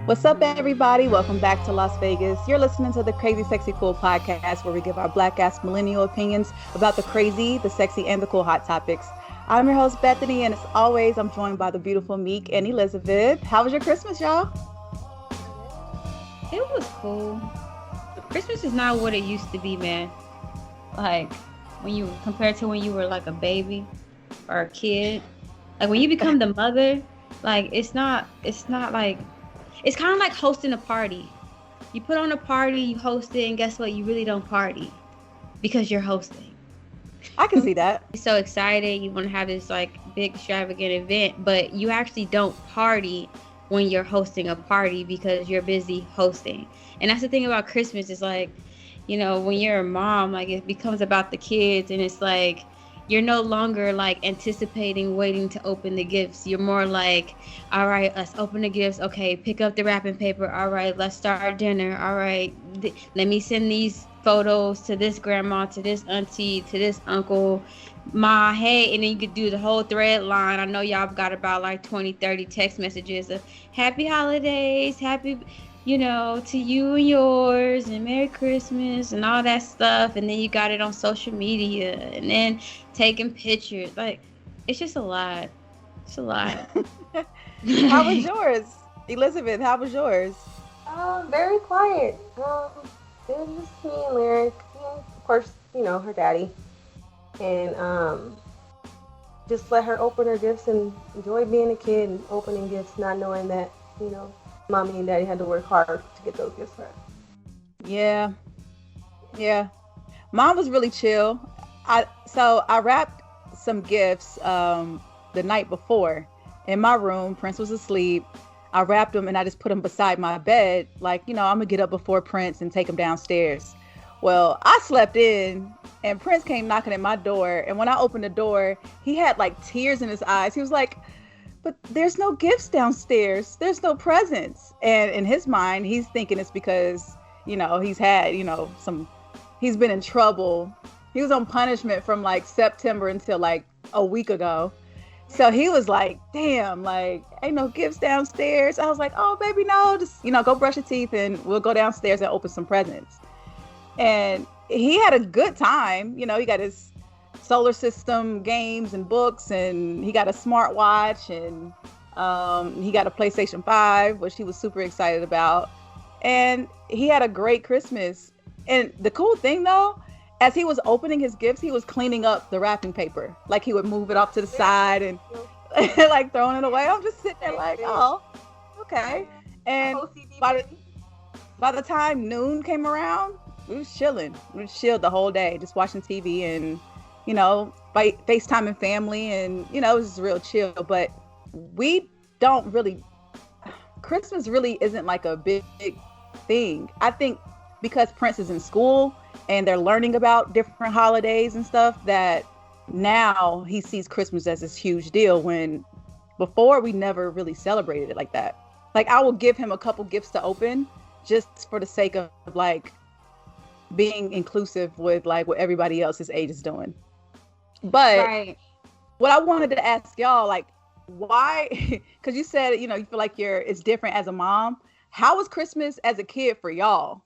What's up, everybody? Welcome back to Las Vegas. You're listening to the Crazy Sexy Cool podcast, where we give our black ass millennial opinions about the crazy, the sexy, and the cool hot topics. I'm your host, Bethany, and as always, I'm joined by the beautiful Meek and Elizabeth. How was your Christmas, y'all? It was cool. Christmas is not what it used to be, man. Like, when you compared to when you were like a baby or a kid. Like, when you become the mother, like, it's not like, it's kind of like hosting a party. You put on a party, you host it, and guess what? You really don't party because you're hosting. I can see that. You're so excited. You want to have this like big extravagant event, but you actually don't party when you're hosting a party because you're busy hosting. And that's the thing about Christmas is like, you know, when you're a mom, like it becomes about the kids, and it's like you're no longer like anticipating waiting to open the gifts. You're more like, all right, let's open the gifts. Okay, pick up the wrapping paper. All right, let's start dinner. All right, let me send these photos to this grandma, to this auntie, to this uncle, ma, hey, and then you could do the whole thread line. I know y'all got about like 20, 30 text messages of happy holidays, happy, you know, to you and yours, and Merry Christmas, and all that stuff. And then you got it on social media, and then taking pictures. Like, it's just a lot. It's a lot. How was yours? Elizabeth, how was yours? Very quiet. It was just me and Lyric, and of course, you know, her daddy. And just let her open her gifts and enjoy being a kid and opening gifts, not knowing that, you know, mommy and daddy had to work hard to get those gifts for her. Yeah. Mom was really chill. So I wrapped some gifts the night before in my room. Prince was asleep. I wrapped them and I just put them beside my bed. Like, you know, I'm gonna get up before Prince and take him downstairs. Well, I slept in and Prince came knocking at my door. And when I opened the door, he had like tears in his eyes. He was like, but there's no gifts downstairs. There's no presents. And in his mind, he's thinking it's because, you know, he's had, you know, he's been in trouble. He was on punishment from like September until like a week ago. So he was like, damn, like, ain't no gifts downstairs. I was like, oh, baby, no, just, you know, go brush your teeth and we'll go downstairs and open some presents. And he had a good time. You know, he got his solar system games and books, and he got a smartwatch, and he got a PlayStation 5, which he was super excited about. And he had a great Christmas. And the cool thing, though, as he was opening his gifts, he was cleaning up the wrapping paper. Like, he would move it off to the side and like throwing it away. I'm just sitting there like, oh, okay. And by the time noon came around, we was chilling. We was chilled the whole day, just watching TV and, you know, FaceTiming family, and, you know, it was just real chill. But we don't really, Christmas really isn't like a big thing. I think because Prince is in school and they're learning about different holidays and stuff, that now he sees Christmas as this huge deal, when before we never really celebrated it like that. Like, I will give him a couple gifts to open just for the sake of like being inclusive with like what everybody else his age is doing. But right. What I wanted to ask y'all, like, why, because you said, you know, you feel like it's different as a mom. How was Christmas as a kid for y'all?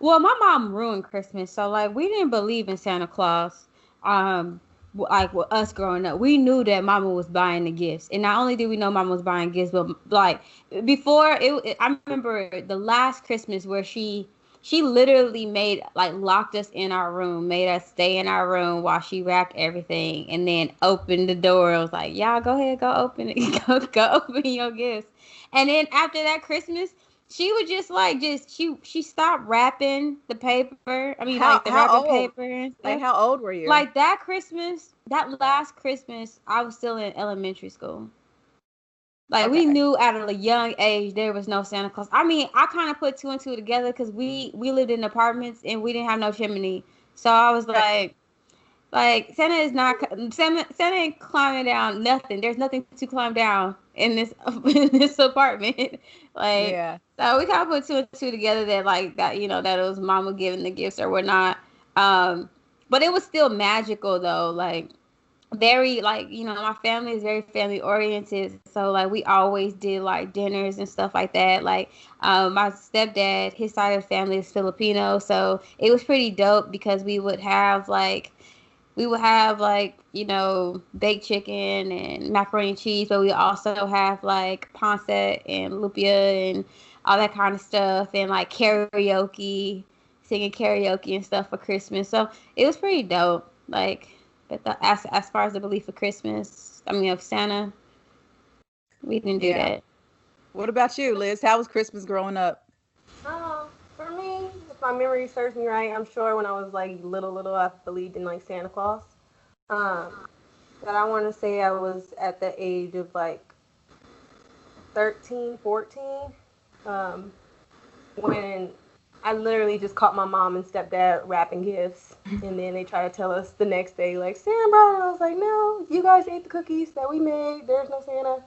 Well, my mom ruined Christmas. So like, we didn't believe in Santa Claus. Like with us growing up, we knew that mama was buying the gifts. And not only did we know mama was buying gifts, but like before I remember the last Christmas where she literally locked us in our room, made us stay in our room while she wrapped everything, and then opened the door. I was like, y'all go ahead, go open it, go open your gifts. And then after that Christmas, she would she stopped wrapping the paper. I mean, like the wrapping paper and stuff. Like, how old were you? Like that last Christmas, I was still in elementary school. Like, okay. We knew at a young age there was no Santa Claus. I mean, I kind of put two and two together because we lived in apartments and we didn't have no chimney. So I was like, Santa ain't climbing down nothing. There's nothing to climb down in this apartment. Like, yeah. So we kind of put two and two together that you know, that it was mama giving the gifts or whatnot. But it was still magical though. Like, very, like, my family is very family oriented, so like we always did like dinners and stuff like that. Like, my stepdad, his side of the family is Filipino, so it was pretty dope because we would have like baked chicken and macaroni and cheese, but we also have like pancit and lupia and all that kind of stuff, and like karaoke, singing karaoke and stuff for Christmas. So it was pretty dope. Like, but as far as the belief of Christmas, I mean of Santa, we didn't do that. What about you, Liz? How was Christmas growing up? For me, if my memory serves me right, I'm sure when I was like little, I believed in like Santa Claus. Um, but I want to say I was at the age of like 13, 14, um, when I literally just caught my mom and stepdad wrapping gifts, and then they try to tell us the next day, like, Santa brought it. I was like, no, you guys ate the cookies that we made. There's no Santa.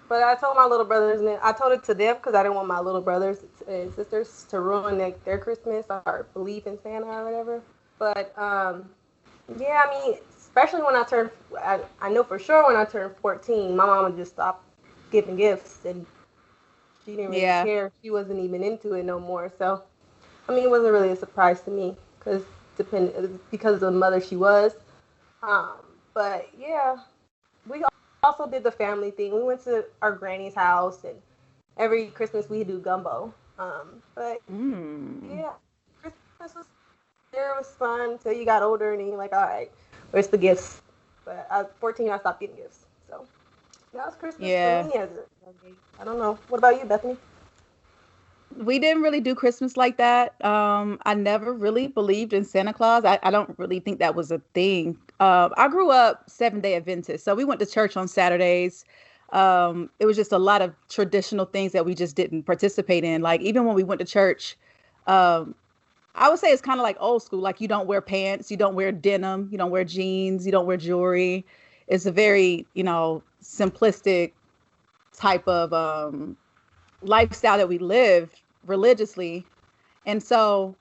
But I told my little brothers, and then I told it to them because I didn't want my little brothers and sisters to ruin their Christmas or believe in Santa or whatever. But, yeah, I mean, especially when I know for sure when I turned 14, my mama just stopped giving gifts, and she didn't really care. She wasn't even into it no more. So, I mean, it wasn't really a surprise to me because of the mother she was. Um, but yeah, we also did the family thing. We went to our granny's house, and every Christmas we do gumbo. But yeah, Christmas was fun until you got older, and then you're like, all right, where's the gifts? But at 14, I stopped getting gifts. So that was Christmas for me. I don't know. What about you, Bethany? We didn't really do Christmas like that. I never really believed in Santa Claus. I don't really think that was a thing. I grew up Seventh-day Adventist, so we went to church on Saturdays. It was just a lot of traditional things that we just didn't participate in. Like, even when we went to church, um, I would say it's kind of like old school. Like, you don't wear pants, you don't wear denim, you don't wear jeans, you don't wear jewelry. It's a very, simplistic type of lifestyle that we live religiously. And so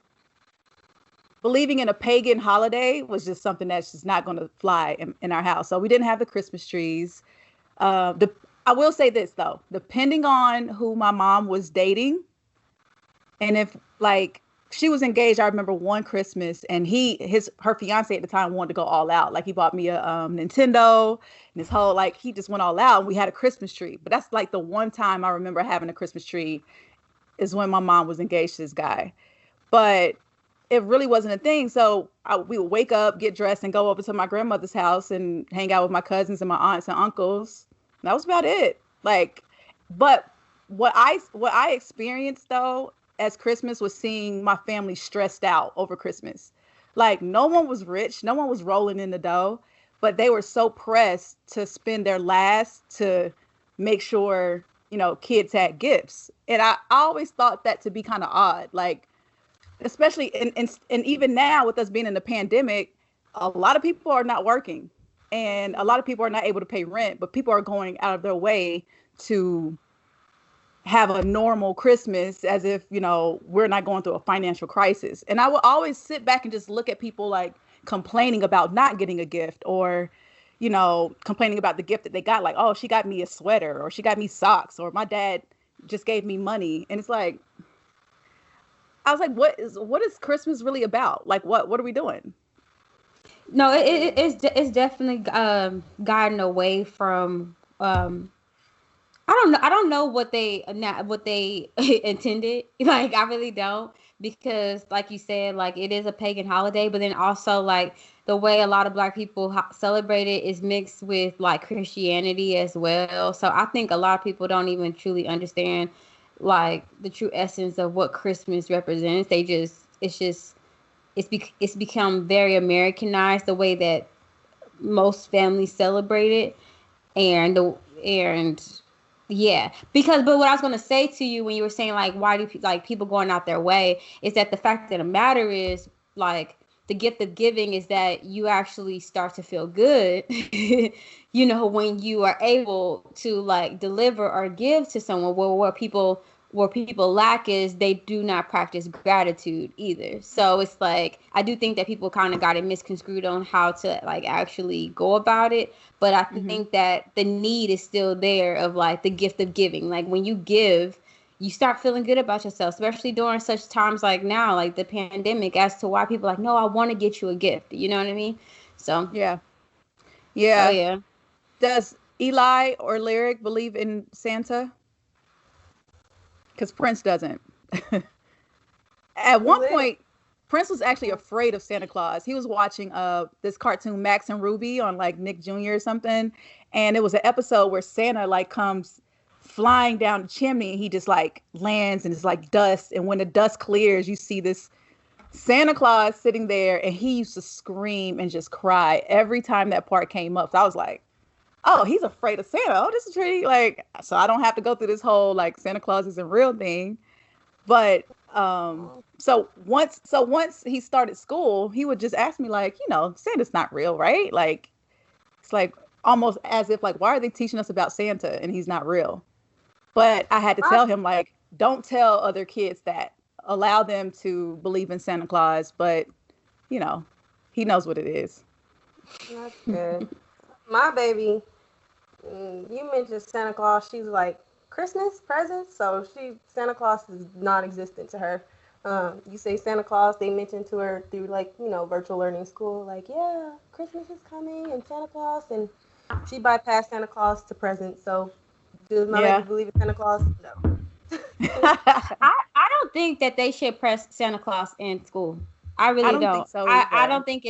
believing in a pagan holiday was just something that's just not going to fly in our house. So we didn't have the Christmas trees. I will say this, though, depending on who my mom was dating, and if like she was engaged, I remember one Christmas, and her fiance at the time wanted to go all out. Like, he bought me a Nintendo, and his whole, like, he just went all out, and we had a Christmas tree. But that's like the one time I remember having a Christmas tree is when my mom was engaged to this guy. But it really wasn't a thing. So we would wake up, get dressed, and go over to my grandmother's house and hang out with my cousins and my aunts and uncles. That was about it. Like, but what I experienced though as Christmas was seeing my family stressed out over Christmas. Like, no one was rich, no one was rolling in the dough, but they were so pressed to spend their last to make sure, kids had gifts. And I always thought that to be kind of odd. Like, especially and even now with us being in the pandemic, a lot of people are not working, and a lot of people are not able to pay rent, but people are going out of their way to have a normal Christmas as if, we're not going through a financial crisis. And I will always sit back and just look at people like complaining about not getting a gift, or, complaining about the gift that they got. Like, oh, she got me a sweater, or she got me socks, or my dad just gave me money. And it's like, I was like, what is Christmas really about? Like, what are we doing? No, it's definitely gotten away from I don't know what they intended. Like, I really don't, because like you said, like, it is a pagan holiday, but then also like the way a lot of Black people celebrate it is mixed with like Christianity as well. So I think a lot of people don't even truly understand like the true essence of what Christmas represents. It's become very Americanized, the way that most families celebrate it, and yeah, but what I was going to say to you when you were saying like, why do like people going out their way, is that the fact of the matter is, like, the gift of giving is that you actually start to feel good, when you are able to like deliver or give to someone, where people where people lack is they do not practice gratitude either. So it's like I do think that people kind of got it misconstrued on how to like actually go about it. But I think that the need is still there of like the gift of giving. Like when you give, you start feeling good about yourself, especially during such times like now, like the pandemic, as to why people are like, no, I want to get you a gift. You know what I mean? So Yeah. so Yeah. yeah. Does Eli or Lyric believe in Santa? Because Prince doesn't. At one point, Prince was actually afraid of Santa Claus. He was watching this cartoon Max and Ruby on like Nick Jr. or something, and it was an episode where Santa like comes flying down the chimney and he just like lands and it's like dust, and when the dust clears, you see this Santa Claus sitting there, and he used to scream and just cry every time that part came up. So I was like, oh, he's afraid of Santa. Oh, this is pretty like, so I don't have to go through this whole like Santa Claus isn't real thing. But so once he started school, he would just ask me like, Santa's not real, right? Like it's like almost as if like, why are they teaching us about Santa and he's not real? But I had to tell him like, don't tell other kids that. Allow them to believe in Santa Claus, but he knows what it is. That's good. My baby, you mentioned Santa Claus. She's like Christmas presents, so Santa Claus is non-existent to her. You say Santa Claus, they mention to her through like virtual learning school, like yeah, Christmas is coming and Santa Claus, and she bypassed Santa Claus to presents. So does my baby believe in Santa Claus? No. I don't think that they should press Santa Claus in school. I really don't. Think so I don't think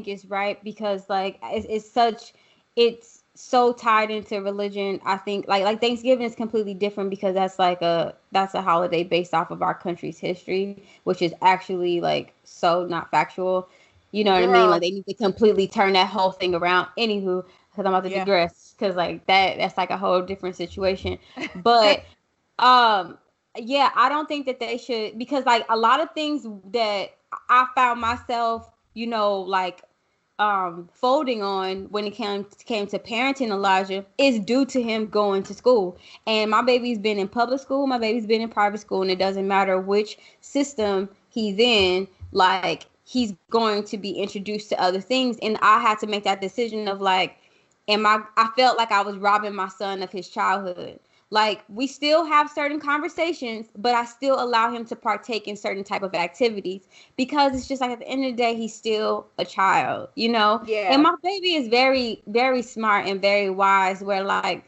it's right because like it's so tied into religion. I think like Thanksgiving is completely different because that's a holiday based off of our country's history, which is actually like so not factual. You know what I mean? Like they need to completely turn that whole thing around. Anywho, because I'm about to digress because like that's like a whole different situation. But yeah, I don't think that they should, because like a lot of things that I found myself, like folding on when it came to parenting Elijah is due to him going to school. And my baby's been in public school, my baby's been in private school, and it doesn't matter which system he's in, like he's going to be introduced to other things. And I had to make that decision of like, I felt like I was robbing my son of his childhood. Like we still have certain conversations, but I still allow him to partake in certain type of activities because it's just like at the end of the day, he's still a child, Yeah. And my baby is very, very smart and very wise where like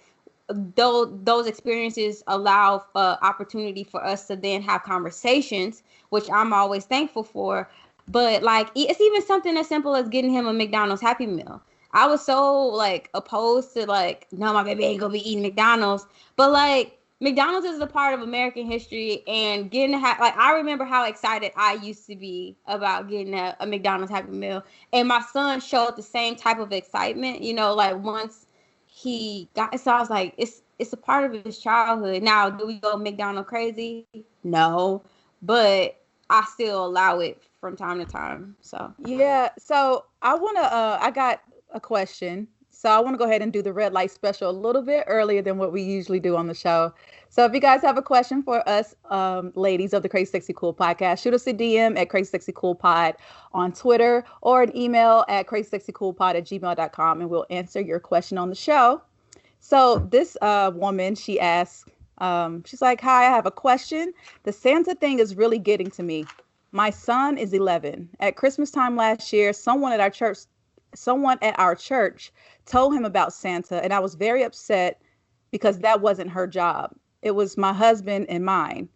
those experiences allow opportunity for us to then have conversations, which I'm always thankful for. But like, it's even something as simple as getting him a McDonald's Happy Meal. I was so like opposed to like, no, my baby ain't gonna be eating McDonald's. But like McDonald's is a part of American history, and getting like I remember how excited I used to be about getting a McDonald's Happy Meal, and my son showed the same type of excitement. Like once he got, so I was like, it's a part of his childhood. Now, do we go McDonald's crazy? No, but I still allow it from time to time. So yeah, so I got a question. So I want to go ahead and do the red light special a little bit earlier than what we usually do on the show. So if you guys have a question for us, ladies of the Crazy Sexy Cool podcast, shoot us a DM at CrazySexyCoolPod on Twitter or an email at CrazySexyCoolPod@gmail.com, and we'll answer your question on the show. So this woman, she asked, she's like, hi, I have a question. The Santa thing is really getting to me. My son is 11. At Christmas time last year, someone at our church told him about Santa, and I was very upset because that wasn't her job. It was my husband and mine.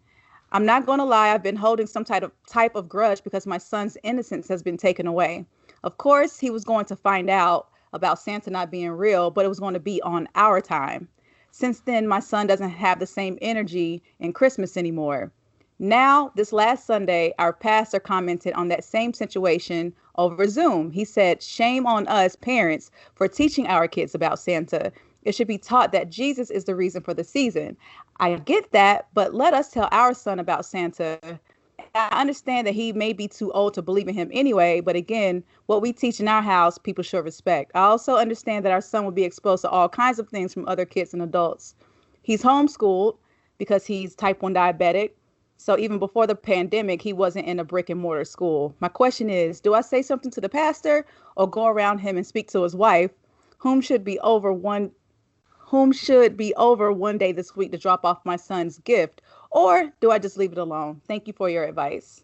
I'm not going to lie, I've been holding some type of grudge because my son's innocence has been taken away. Of course, he was going to find out about Santa not being real, but it was going to be on our time. Since then, my son doesn't have the same energy in Christmas anymore. Now, this last Sunday, our pastor commented on that same situation over Zoom. He said, shame on us parents for teaching our kids about Santa. It should be taught that Jesus is the reason for the season. I get that, but let us tell our son about Santa. I understand that he may be too old to believe in him anyway, but again, what we teach in our house, people should respect. I also understand that our son will be exposed to all kinds of things from other kids and adults. He's homeschooled, because he's type 1 diabetic. So even before the pandemic, he wasn't in a brick and mortar school. My question is, do I say something to the pastor or go around him and speak to his wife, whom should be over one day this week to drop off my son's gift? Or do I just leave it alone? Thank you for your advice.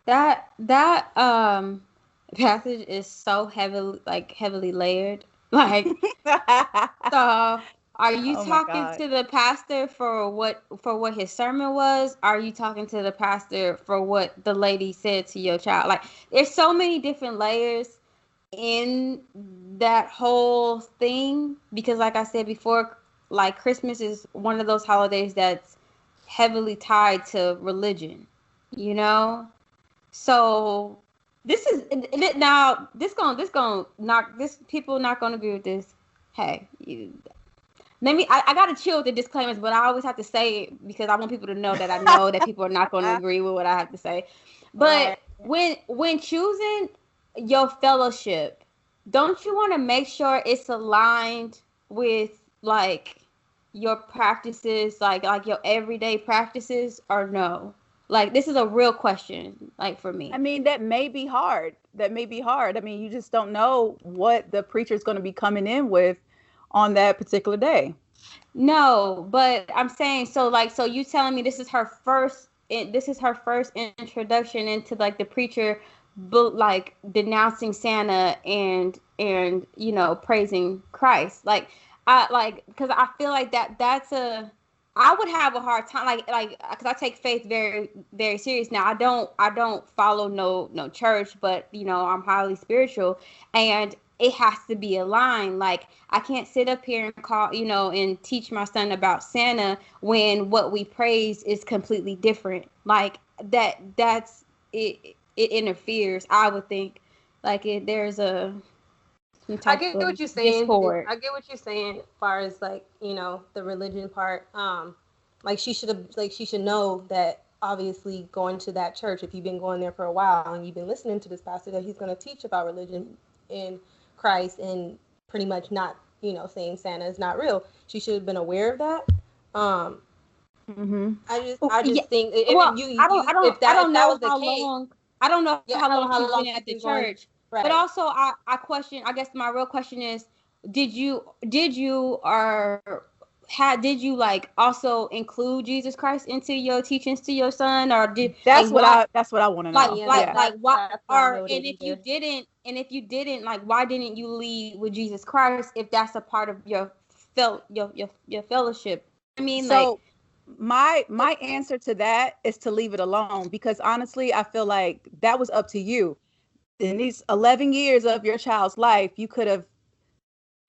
That passage is so heavily layered. Like, so are you talking to the pastor for what his sermon was? Are you talking to the pastor for what the lady said to your child? Like, there's so many different layers in that whole thing, because like I said before, like, Christmas is one of those holidays that's heavily tied to religion, you know? So this is now this gonna knock this, people not gonna agree with this. Hey, I gotta chill with the disclaimers, but I always have to say it because I want people to know that I know that people are not gonna agree with what I have to say. But when choosing your fellowship, don't you want to make sure it's aligned with like your practices, like your everyday practices, or no? Like, this is a real question, like, for me. I mean, that may be hard. I mean, you just don't know what the preacher is going to be coming in with on that particular day. No, but I'm saying, so you telling me this is her first introduction into, like, the preacher, like, denouncing Santa and you know, praising Christ. Like, because I feel like that's I would have a hard time, like, because I take faith very, very serious. Now, I don't follow no church, but, you know, I'm highly spiritual, and it has to be aligned. Like, I can't sit up here and call, you know, and teach my son about Santa when what we praise is completely different. Like, that's it interferes, I would think. Like, there's a... I get what you're saying. Discord. I get what you're saying as far as, like, you know, the religion part. Like, she should know that obviously going to that church, if you've been going there for a while and you've been listening to this pastor, that he's going to teach about religion in Christ and pretty much not, you know, saying Santa is not real. She should have been aware of that. I just think if that was the case, I don't know how long she's been at the church. Right. But also, I question. I guess my real question is: did you like also include Jesus Christ into your teachings to your son, or did that's what I want to know? Like why? Or if you didn't, like, why didn't you lead with Jesus Christ if that's a part of your fellowship? I mean, so my answer to that is to leave it alone, because honestly, I feel like that was up to you. In these 11 years of your child's life, you could have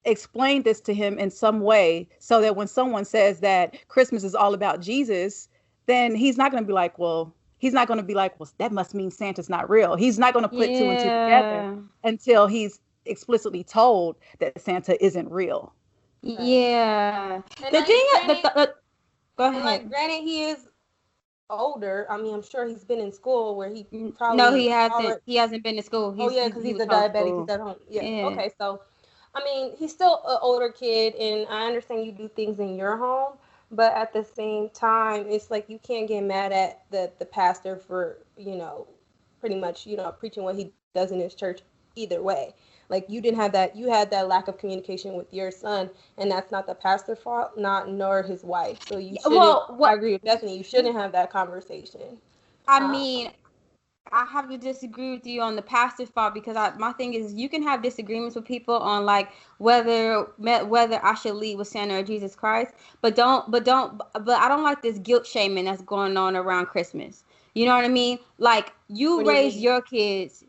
explained this to him in some way so that when someone says that Christmas is all about Jesus, then he's not going to be like, well, that must mean Santa's not real. He's not going to put two and two together until he's explicitly told that Santa isn't real. Yeah. Go ahead. Like, granted, he is older. I mean, I'm sure he's been in school where he probably... No, he hasn't. He hasn't been to school. Because he's a diabetic. He's at home. Yeah. Okay, so, I mean, he's still an older kid, and I understand you do things in your home, but at the same time, it's like you can't get mad at the pastor for, you know, pretty much, you know, preaching what he does in his church either way. Like, you didn't have that. You had that lack of communication with your son, and that's not the pastor's fault, nor his wife. So you shouldn't. I agree with Bethany. You shouldn't have that conversation. I mean, I have to disagree with you on the pastor's fault, because my thing is, you can have disagreements with people on, like, whether I should lead with Santa or Jesus Christ, but I don't like this guilt shaming that's going on around Christmas. You know what I mean? Like, you raise your kids.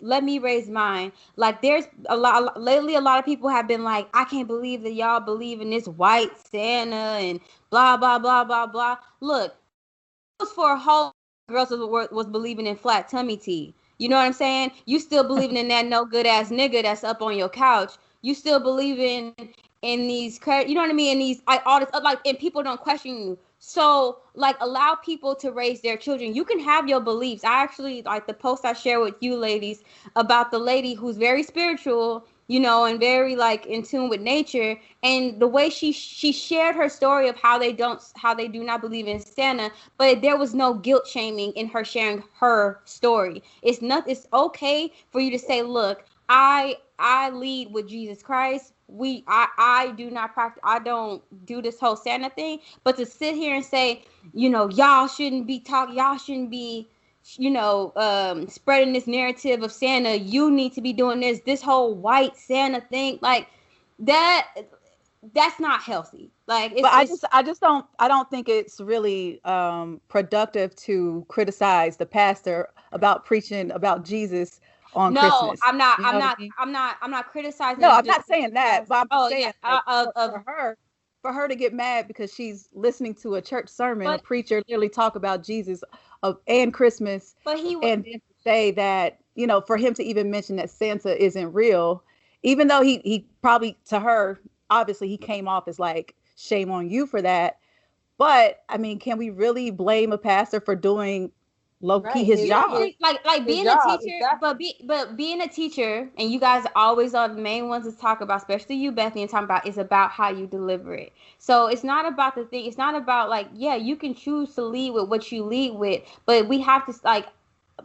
Let me raise mine. Like, there's lately, a lot of people have been like, I can't believe that y'all believe in this white Santa and blah, blah, blah, blah, blah. Look, it was for a whole girls was believing in flat tummy tea. You know what I'm saying? You still believing in that no good ass nigga that's up on your couch. You still believing in these, you know what I mean? In these, like, all this, like, and people don't question you. So, like, allow people to raise their children. You can have your beliefs. I actually, like, the post I share with you ladies about the lady who's very spiritual, and very like in tune with nature. And the way she shared her story of how they do not believe in Santa, but there was no guilt shaming in her sharing her story. It's okay for you to say, look, I lead with Jesus Christ. I do not practice. I don't do this whole Santa thing. But to sit here and say, y'all shouldn't be spreading this narrative of Santa. You need to be doing this whole white Santa thing, like that. That's not healthy. Like, I don't think it's really productive to criticize the pastor about preaching about Jesus on Christmas. I'm not criticizing. No, I'm not saying that, but I'm saying for her to get mad because she's listening to a church sermon, a preacher literally talk about Jesus and Christmas, and then to say that, for him to even mention that Santa isn't real, even though he probably, to her, obviously he came off as like, shame on you for that. But I mean, can we really blame a pastor for doing low-key his job? Like being a teacher, exactly. but being a teacher, and you guys always are the main ones to talk about, especially you, Bethany, and talking about, is about how you deliver it. So it's not about the thing. It's not about like, yeah, you can choose to lead with what you lead with, but we have to like,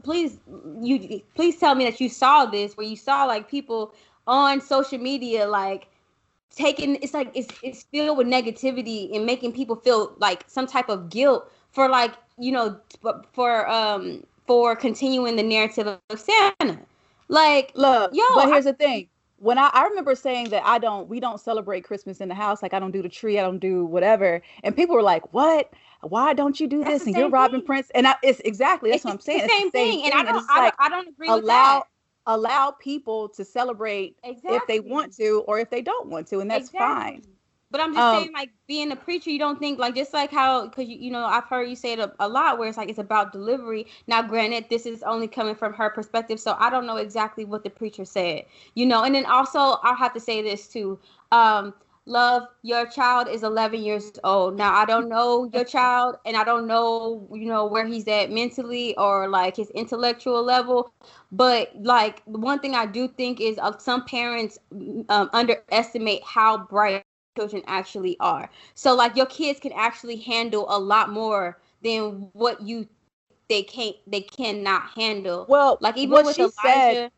please tell me that you saw this, where you saw like people on social media like taking, it's like it's filled with negativity and making people feel like some type of guilt for like, for continuing the narrative of Santa. Like, look, but here's the thing. When I remember saying that we don't celebrate Christmas in the house, like I don't do the tree, I don't do whatever, and people were like, "What? Why don't you do this?" And you're robbing Prince, and that's what I'm saying. It's the same thing, and I don't agree with that. Allow people to celebrate if they want to or if they don't want to, and that's fine. But I'm just saying, like, being a preacher, you don't think, like, just like how, because, I've heard you say it a lot, where it's like, it's about delivery. Now, granted, this is only coming from her perspective, so I don't know exactly what the preacher said, and then also, I'll have to say this too. Love, your child is 11 years old. Now, I don't know your child, and I don't know, where he's at mentally or like his intellectual level. But like, one thing I do think is some parents underestimate how bright children actually are. So like, your kids can actually handle a lot more than what they cannot handle. Well, like, even with Elijah,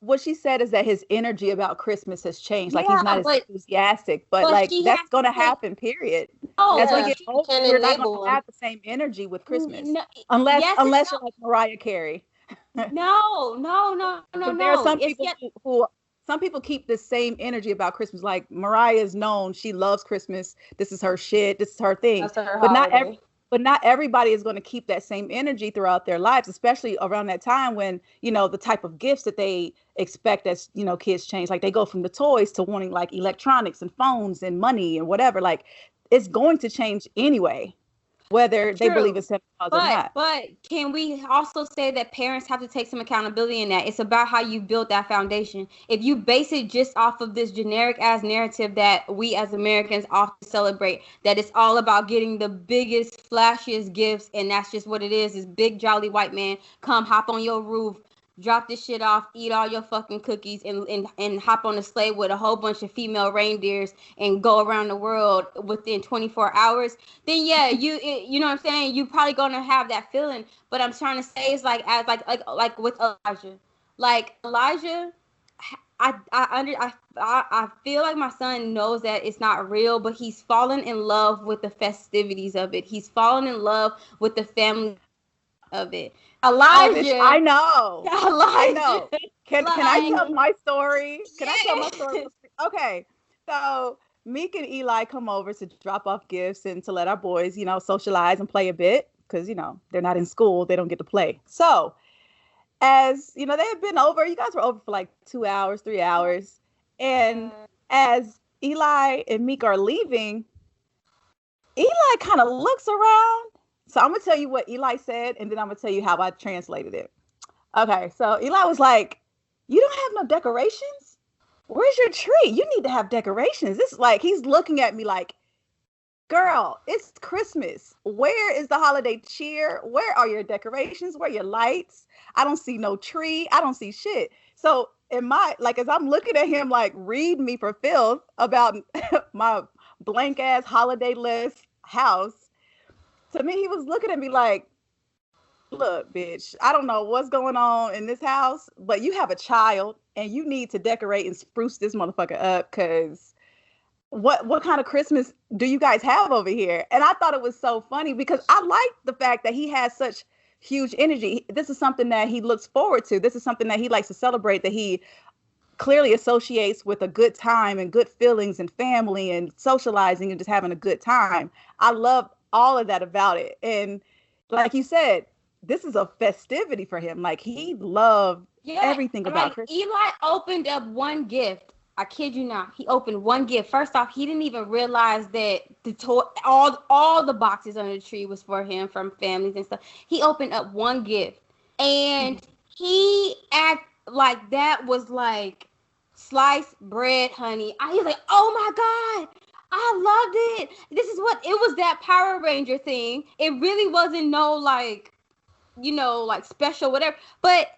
what she said is that his energy about Christmas has changed. Like, he's not as enthusiastic, but like, that's going to happen, period. As we get older, we're not going to have the same energy with Christmas. Unless you're like Mariah Carey. No. There are some people some people keep the same energy about Christmas. Like, Mariah is known, she loves Christmas. This is her shit. This is her thing. That's her holiday. But not everybody is going to keep that same energy throughout their lives, especially around that time when, the type of gifts that they expect as, kids change. Like, they go from the toys to wanting like electronics and phones and money and whatever. Like, it's going to change anyway, whether they believe in Santa Claus or not. But can we also say that parents have to take some accountability in that? It's about how you built that foundation. If you base it just off of this generic ass narrative that we as Americans often celebrate, that it's all about getting the biggest, flashiest gifts, and that's just what it is. This big jolly white man come hop on your roof, drop this shit off, eat all your fucking cookies, and hop on a sleigh with a whole bunch of female reindeers and go around the world within 24 hours, then yeah, you know what I'm saying? You probably gonna have that feeling. But I'm trying to say is like with Elijah. Like, Elijah, I feel like my son knows that it's not real, but he's fallen in love with the festivities of it. He's fallen in love with the family of it. Elijah, I know. Elijah, I know. Can I tell my story? Can I tell my story? Okay, so Meek and Eli come over to drop off gifts and to let our boys, socialize and play a bit, because they're not in school, they don't get to play. So, as they had been over, you guys were over for like 2 hours, 3 hours, and as Eli and Meek are leaving, Eli kind of looks around. So I'm going to tell you what Eli said, and then I'm going to tell you how I translated it. Okay, so Eli was like, "You don't have no decorations? Where's your tree? You need to have decorations." This is like, he's looking at me like, girl, it's Christmas. Where is the holiday cheer? Where are your decorations? Where are your lights? I don't see no tree. I don't see shit. So in my like as I'm looking at him like read me for filth about my blank ass holiday list house, to me he was looking at me like, look, bitch, I don't know what's going on in this house, but you have a child and you need to decorate and spruce this motherfucker up because what kind of Christmas do you guys have over here? And I thought it was so funny because I like the fact that he has such huge energy. This is something that he looks forward to. This is something that he likes to celebrate, that he clearly associates with a good time and good feelings and family and socializing and just having a good time. I love all of that about it. And like you said, this is a festivity for him. Like he loved everything about Christmas. Eli opened up one gift. I kid you not. He opened one gift. First off, he didn't even realize that all the boxes under the tree was for him from families and stuff. He opened up one gift, and he act like that was like sliced bread, honey. He was like, "Oh my God, I loved it. This is what it was, that Power Ranger thing. It really wasn't no like, like special whatever, but."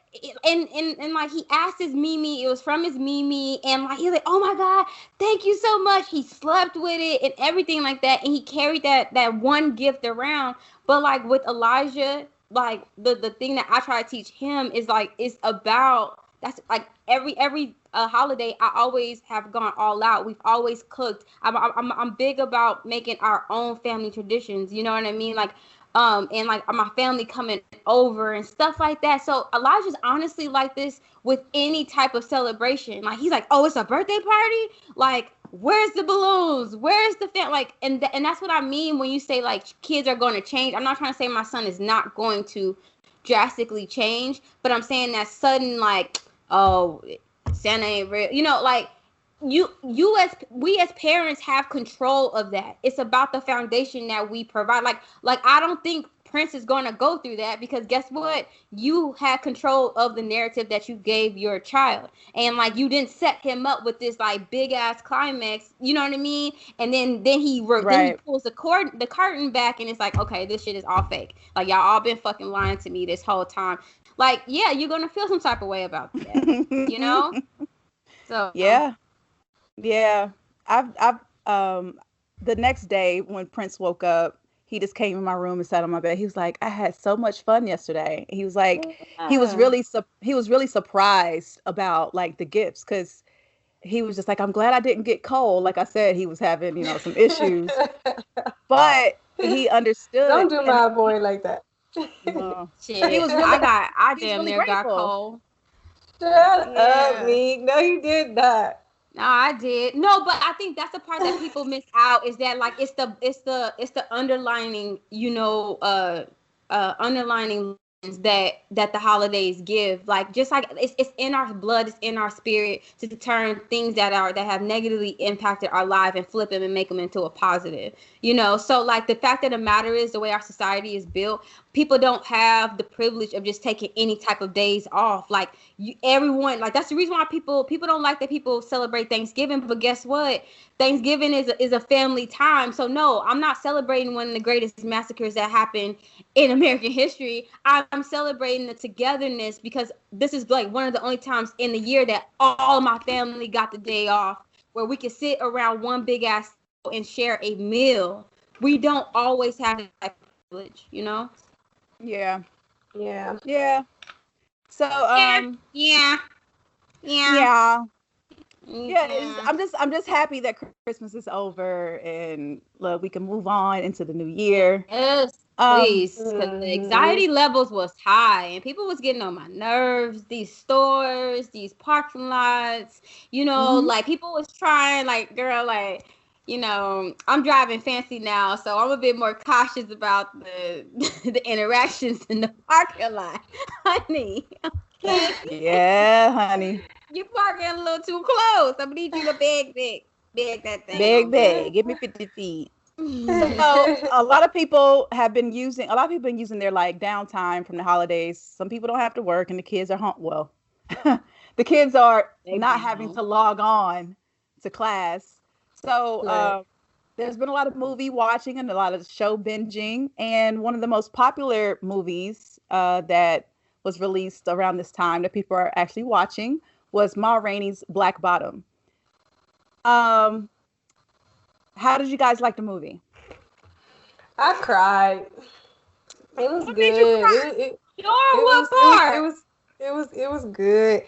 And like he asked his Mimi, it was from his Mimi, and like he's like, "Oh my God, thank you so much." He slept with it and everything like that, and he carried that one gift around. But like with Elijah, like the thing that I try to teach him is like it's about, that's like every holiday I always have gone all out. We've always cooked. I'm big about making our own family traditions. You know what I mean? Like and like my family coming over and stuff like that. So Elijah's honestly like this with any type of celebration. Like he's like, "Oh, it's a birthday party? Like, where's the balloons? Where's the like?" And that's what I mean when you say like kids are going to change. I'm not trying to say my son is not going to drastically change, but I'm saying that sudden like, "Oh, Santa ain't real," like. We as parents have control of that. It's about the foundation that we provide. Like I don't think Prince is going to go through that, because guess what? You had control of the narrative that you gave your child, and like you didn't set him up with this like big ass climax. You know what I mean? And then he pulls the curtain back, and it's like, okay, this shit is all fake. Like y'all all been fucking lying to me this whole time. Like, yeah, you're gonna feel some type of way about that. So Yeah, I've the next day when Prince woke up, he just came in my room and sat on my bed. He was like, "I had so much fun yesterday." He was like, he was really surprised about like the gifts, because he was just like, "I'm glad I didn't get cold." Like I said, he was having some issues, but he understood. Don't do my boy like that. Shit. He was really, I damn near got cold. Shut up, Meek. No, you did not. No, I did. No, but I think that's the part that people miss out, is that like it's the underlining, underlining that the holidays give. Like just like it's in our blood, it's in our spirit to turn things that have negatively impacted our life and flip them and make them into a positive. So like the fact of the matter is, the way our society is built, people don't have the privilege of just taking any type of days off. Like everyone, like that's the reason why people don't like that people celebrate Thanksgiving. But guess what? Thanksgiving is a family time. So no, I'm not celebrating one of the greatest massacres that happened in American history. I'm celebrating the togetherness, because this is like one of the only times in the year that all of my family got the day off, where we can sit around one big ass and share a meal. We don't always have that privilege, Yeah. So I'm just happy that Christmas is over and look, we can move on into the new year. Yes, please, because the anxiety levels was high and people was getting on my nerves. These stores, these parking lots, like people was trying, like, girl, like, I'm driving fancy now, so I'm a bit more cautious about the interactions in the parking lot, honey. Yeah, honey. You're parking a little too close. I'm gonna need you to bag that thing. Bag. Give me 50 feet. So a lot of people have been using their like downtime from the holidays. Some people don't have to work, and the kids are home. Well, the kids are not having to log on to class. So there's been a lot of movie watching and a lot of show binging. And one of the most popular movies that was released around this time that people are actually watching was Ma Rainey's Black Bottom. How did you guys like the movie? I cried. It was What good. made you cry? It was good.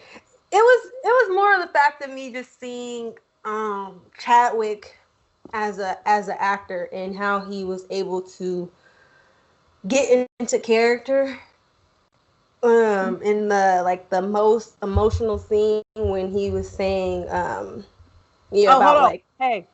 It was more of the fact of me just seeing Chadwick as an actor and how he was able to get into character. In the most emotional scene when he was saying about hold on. like Hey.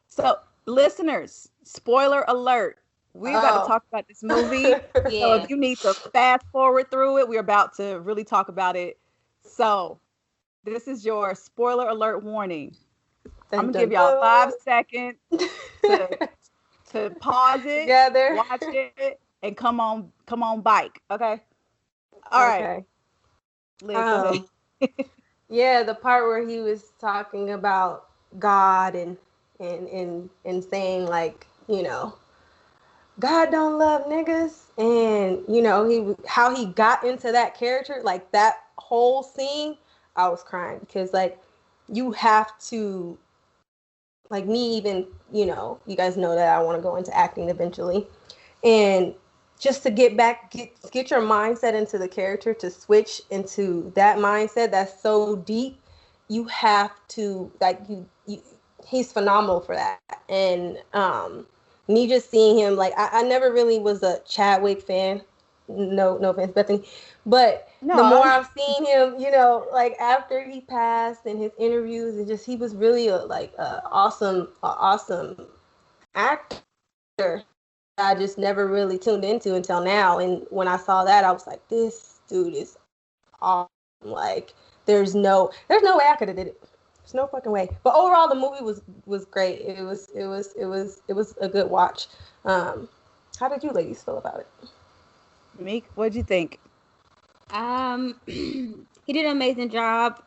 So listeners, spoiler alert. We're about to talk about this movie. So if you need to fast forward through it, we're about to really talk about it. So this is your spoiler alert warning. I'm gonna give y'all 5 seconds to pause it, together, watch it, and come on bike. Okay. All right. Okay. Yeah, the part where he was talking about God and saying like, God don't love niggas, and how he got into that character, like that whole scene, I was crying because like you have to, like me even, you guys know that I want to go into acting eventually, and just to get your mindset into the character, to switch into that mindset that's so deep, you have to like he's phenomenal for that. And me just seeing him, like I never really was a Chadwick fan. No offense, Bethany, but the more I've seen him, like after he passed and his interviews, and just he was really a awesome actor. I just never really tuned into until now. And when I saw that, I was like, this dude is awesome. Like, there's no way I could have did it. There's no fucking way. But overall, the movie was great. It was a good watch. How did you ladies feel about it? Meek, what'd you think? He did an amazing job.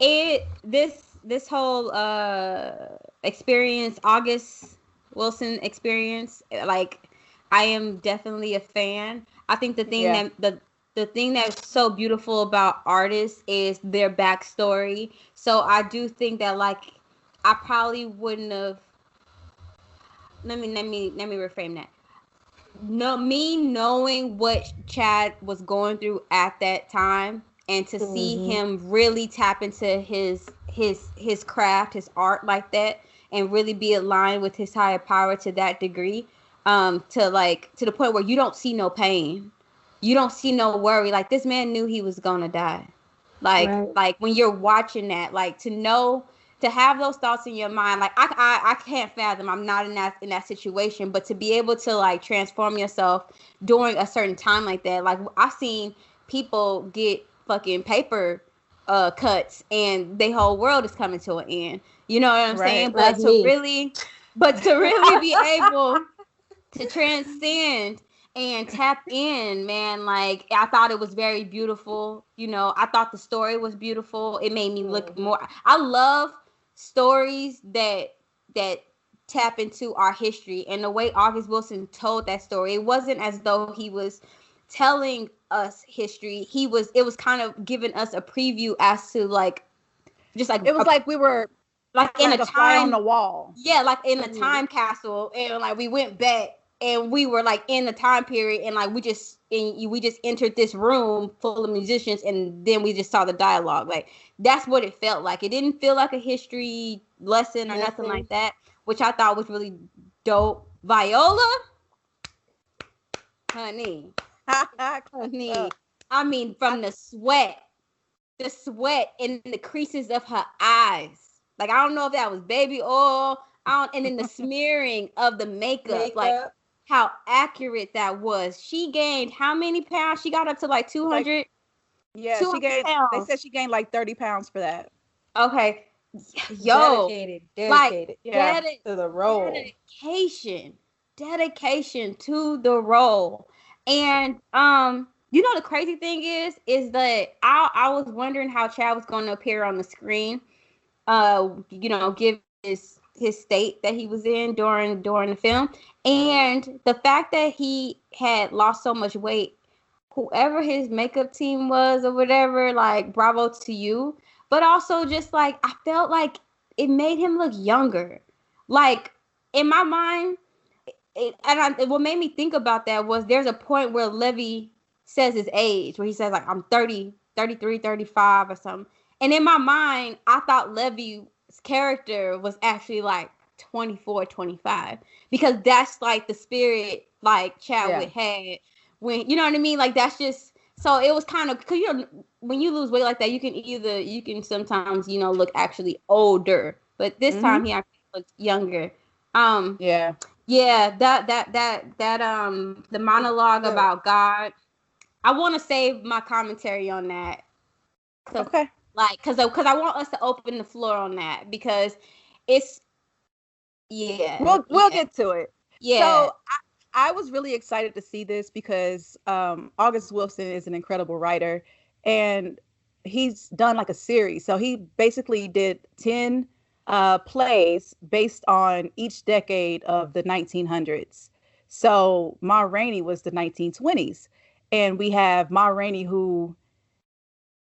This whole experience, August Wilson experience, like I am definitely a fan. I think the thing the thing that's so beautiful about artists is their backstory. So I do think that like I probably wouldn't have. Let me reframe that. No, me knowing what Chad was going through at that time, and to see him really tap into his craft, his art like that, and really be aligned with his higher power to that degree, to the point where you don't see no pain, you don't see no worry. Like this man knew he was gonna die. Like when you're watching that, like to have those thoughts in your mind, like I can't fathom. I'm not in that situation, but to be able to like transform yourself during a certain time like that, like I've seen people get fucking paper cuts and their whole world is coming to an end. You know what I'm saying? But to really be able to transcend and tap in, man, like I thought it was very beautiful. I thought the story was beautiful. It made me look more. I love stories that tap into our history, and the way August Wilson told that story, it wasn't as though he was telling us history. It was kind of giving us a preview as to like it was like we were like in a fly on the wall. Yeah, like in a time capsule, and like we went back and we were like in the time period, and like we just entered this room full of musicians, and then we just saw the dialogue. Like that's what it felt like. It didn't feel like a history lesson or nothing like that, which I thought was really dope. Viola, honey, I mean, from the sweat in the creases of her eyes. Like I don't know if that was baby oil. And then the smearing of the makeup. Like how accurate that was. She gained how many pounds? She got up to like 200. Yeah, she gained. Pounds. They said she gained like 30 pounds for that. Okay, yo, dedicated, to the role. Dedication to the role. And the crazy thing is that I was wondering how Chad was going to appear on the screen. Give his his state that he was in during the film, and the fact that he had lost so much weight. Whoever his makeup team was or whatever, like, bravo to you. But also just like, I felt like it made him look younger. Like, in my mind, what made me think about that was there's a point where Levee says his age, where he says like, I'm 30, 33, 35 or something. And in my mind, I thought Levee's character was actually like 24, 25, because that's like the spirit like Chadwick had. When, you know what I mean? Like, that's just, so it was kind of, because when you lose weight like that, you can sometimes, look actually older, but this time he actually looked younger. The monologue about God, I want to save my commentary on that. Okay. Like, because I want us to open the floor on that, because it's, we'll get to it. So I was really excited to see this because August Wilson is an incredible writer, and he's done like a series. So he basically did 10 plays based on each decade of the 1900s. So Ma Rainey was the 1920s, and we have Ma Rainey, who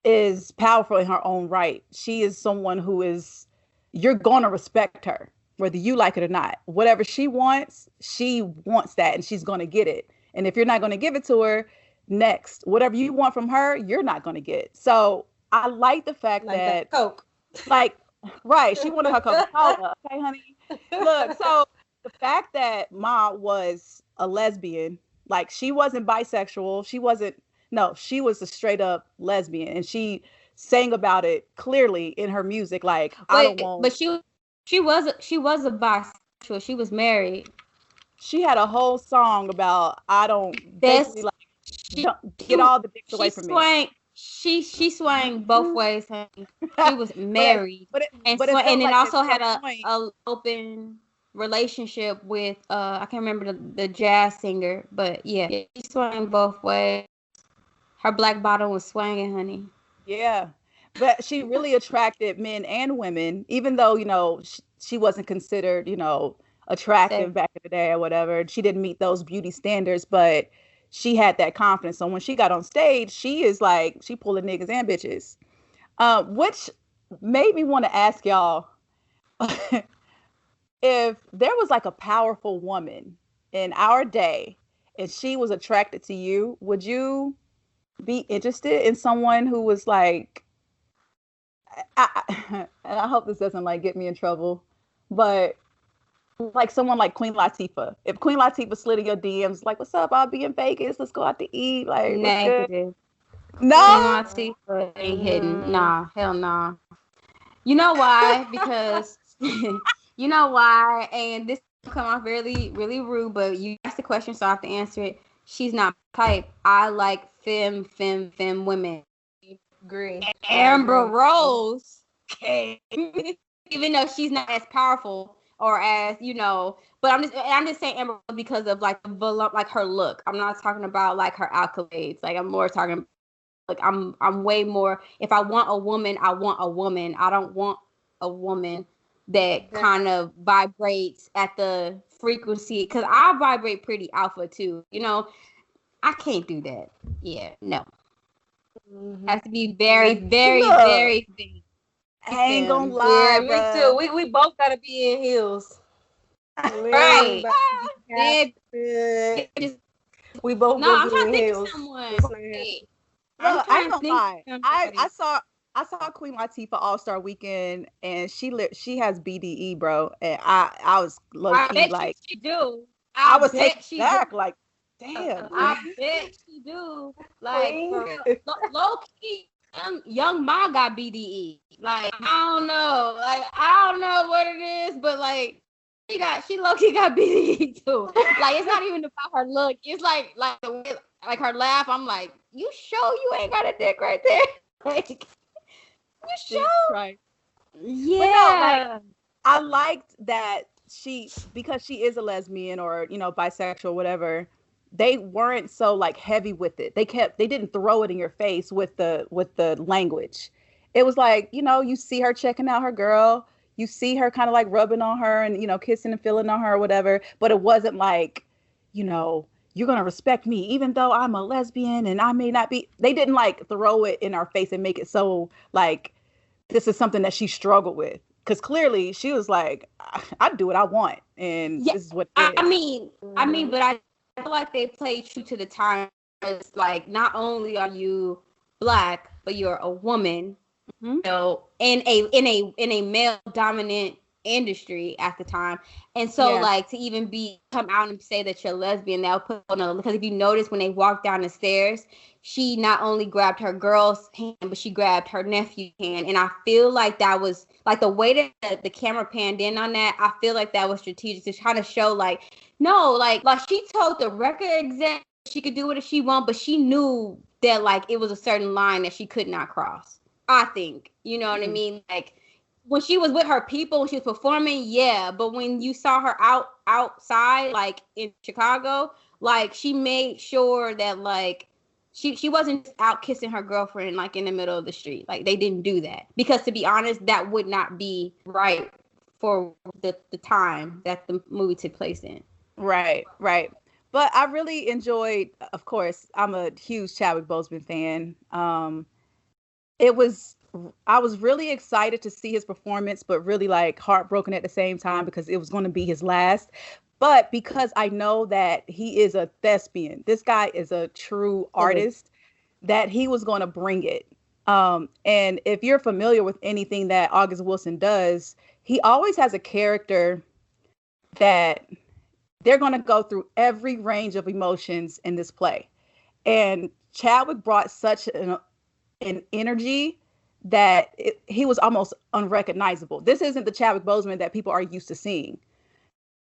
is powerful in her own right. She is someone who is, you're going to respect her, whether you like it or not. Whatever she wants that, and she's going to get it. And if you're not going to give it to her, next, whatever you want from her, you're not going to get. So I like the fact that Coke. Like, right, she wanted her Coca-Cola. Okay, honey. Look, so the fact that Ma was a lesbian, like, she wasn't bisexual. She was a straight up lesbian, and she sang about it clearly in her music. Like, but she was a bisexual. She was married. She had a whole song about get all the dicks away from me. She swung both ways, honey. She was married, and then also had a open relationship with I can't remember the jazz singer, but yeah, she swung both ways. Her black bottom was swinging, honey. Yeah. But she really attracted men and women, even though, she wasn't considered, attractive back in the day or whatever. She didn't meet those beauty standards, but she had that confidence. So when she got on stage, she is like, she pulling niggas and bitches, which made me want to ask y'all, if there was like a powerful woman in our day and she was attracted to you, would you be interested in someone who was like, and I hope this doesn't like get me in trouble, but like someone like Queen Latifah. If Queen Latifah slid in your DMs, like, what's up? I'll be in Vegas. Let's go out to eat. Like, negative. No, Queen Latifah ain't hitting. Nah, hell nah. You know why? Because you know why? And this will come off really, really rude, but you asked the question, so I have to answer it. She's not my type. I like femme women. Agree. Amber Rose, even though she's not as powerful or as, but I'm just saying Amber Rose because of like her look. I'm not talking about like her accolades. Like, I'm more talking like I'm way more. If I want a woman, I want a woman. I don't want a woman that kind of vibrates at the frequency, because I vibrate pretty alpha too. I can't do that. Yeah, no. Has to be very, very, very thin. I ain't gonna lie. Yeah, me too. We both gotta be in heels. Right. We both I'm trying to think heels. of someone. I ain't gonna lie. I saw Queen Latifah All-Star Weekend, and she has BDE, bro. And I was low key like, she do. I was taken back, like, damn. I bet she do. Like, low key, young Ma got BDE. Like, I don't know what it is, but like, she low key got BDE too. Like, it's not even about her look. It's like the way, like, her laugh. I'm like, you sure you ain't got a dick right there? Like, you sure? Right. Yeah. But no, I liked that because she is a lesbian or, bisexual, whatever. They weren't so like heavy with it. They didn't throw it in your face with the language. It was like, you see her checking out her girl. you see her kind of like rubbing on her and, kissing and feeling on her or whatever. But it wasn't like, you're going to respect me, even though I'm a lesbian and I may not be. They didn't like throw it in our face and make it so like this is something that she struggled with. Because clearly she was like, I do what I want. And this is what it is. I mean, but I feel like they play true to the time. It's like, not only are you Black, but you're a woman, in a male dominant industry at the time. And so like to even come out and say that you're lesbian, that'll put on a, because if you notice when they walked down the stairs, she not only grabbed her girl's hand, but she grabbed her nephew's hand. And I feel like that was like the way that the camera panned in on that. I feel like that was strategic to try to show like, no, like she told the record exec she could do whatever she want, but she knew that like it was a certain line that she could not cross. I think, you know what I mean? Like when she was with her people, when she was performing, yeah. But when you saw her outside, like in Chicago, like she made sure that like she wasn't just out kissing her girlfriend like in the middle of the street. Like they didn't do that, because to be honest, that would not be right for the time that the movie took place in. Right. But I really enjoyed, of course, I'm a huge Chadwick Boseman fan. I was really excited to see his performance, but really like heartbroken at the same time because it was going to be his last. But because I know that he is a thespian, this guy is a true artist, that he was going to bring it. And if you're familiar with anything that August Wilson does, he always has a character that they're going to go through every range of emotions in this play. And Chadwick brought such an energy that he was almost unrecognizable. This isn't the Chadwick Boseman that people are used to seeing.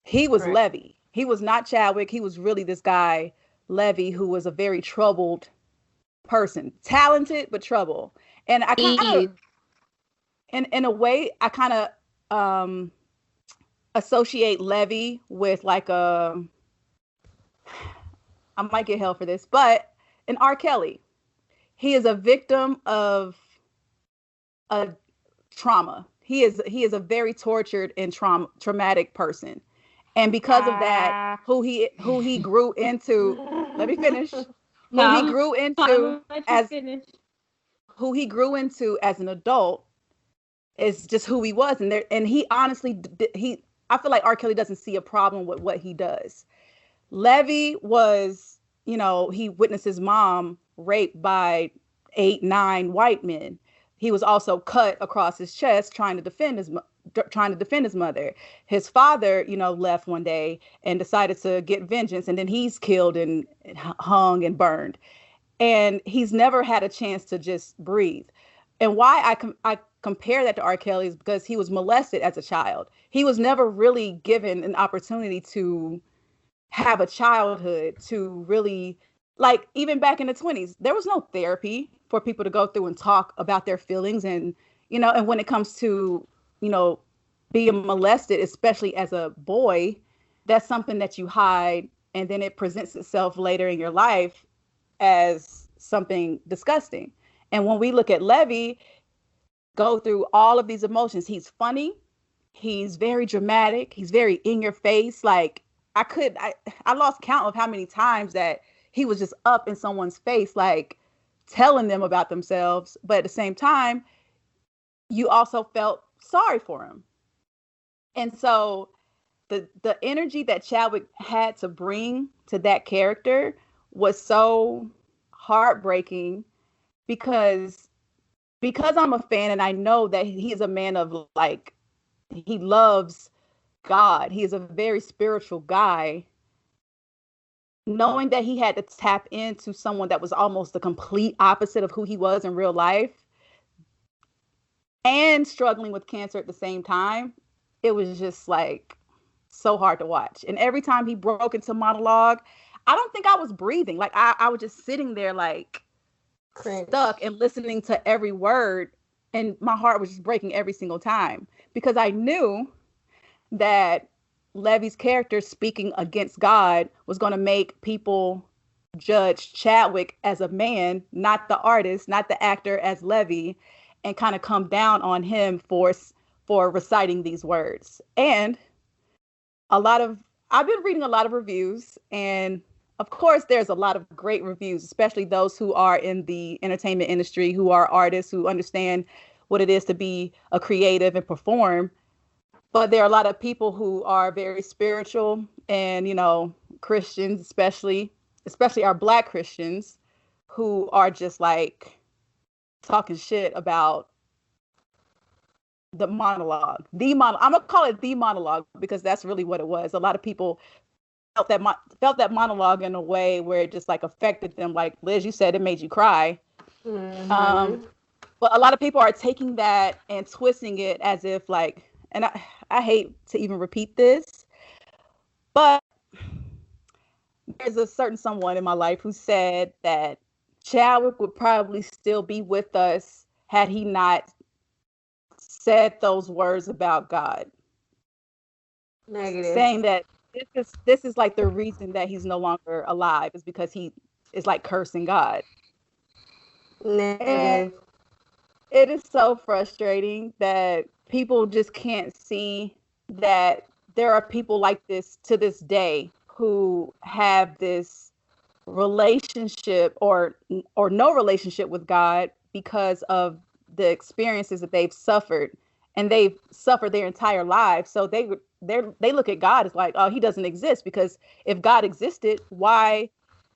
He was Levee. He was not Chadwick. He was really this guy, Levee, who was a very troubled person, talented, but troubled. And I kind of, in a way, I kind of associate Levee with like I might get hell for this, but an R. Kelly. He is a victim of a trauma. He is a very tortured and traumatic person. And because of that, who he grew into, let me finish. Who he grew into as an adult is just who he was. And he honestly, I feel like R. Kelly doesn't see a problem with what he does. Levee was, he witnessed his mom raped by 8-9 white men. He was also cut across his chest trying to defend his mother. His father, left one day and decided to get vengeance, and then he's killed and hung and burned. And he's never had a chance to just breathe. And why I compare that to R. Kelly is because he was molested as a child. He was never really given an opportunity to have a childhood, to really, like, even back in the 1920s, there was no therapy for people to go through and talk about their feelings. And, and when it comes to, being molested, especially as a boy, that's something that you hide. And then it presents itself later in your life as something disgusting. And when we look at Levee, go through all of these emotions, he's funny. He's very dramatic. He's very in your face. Like I lost count of how many times that he was just up in someone's face, like telling them about themselves. But at the same time, you also felt sorry for him. And so the energy that Chadwick had to bring to that character was so heartbreaking because I'm a fan and I know that he is a man of, like, he loves God. He is a very spiritual guy. Knowing that he had to tap into someone that was almost the complete opposite of who he was in real life and struggling with cancer at the same time, it was just like so hard to watch. And every time he broke into monologue, I don't think I was breathing. Like I was just sitting there like stuck and listening to every word. And my heart was just breaking every single time because I knew that Levee's character speaking against God was going to make people judge Chadwick as a man, not the artist, not the actor, as Levee, and kind of come down on him for for reciting these words. And I've been reading a lot of reviews, and of course there's a lot of great reviews, especially those who are in the entertainment industry, who are artists, who understand what it is to be a creative and perform. But there are a lot of people who are very spiritual and, Christians, especially our Black Christians, who are just like talking shit about the monologue. I'm gonna call it the monologue because that's really what it was. A lot of people felt that monologue in a way where it just like affected them. Like Liz, you said it made you cry. Mm-hmm. But a lot of people are taking that and twisting it as if like, and I hate to even repeat this, but there's a certain someone in my life who said that Chadwick would probably still be with us had he not said those words about God. Negative. Saying that this is like the reason that he's no longer alive is because he is like cursing God. Negative. And it is so frustrating that people just can't see that there are people like this to this day who have this relationship or no relationship with God because of the experiences that they've suffered, and they've suffered their entire lives. So they look at God as like, oh, he doesn't exist, because if God existed, why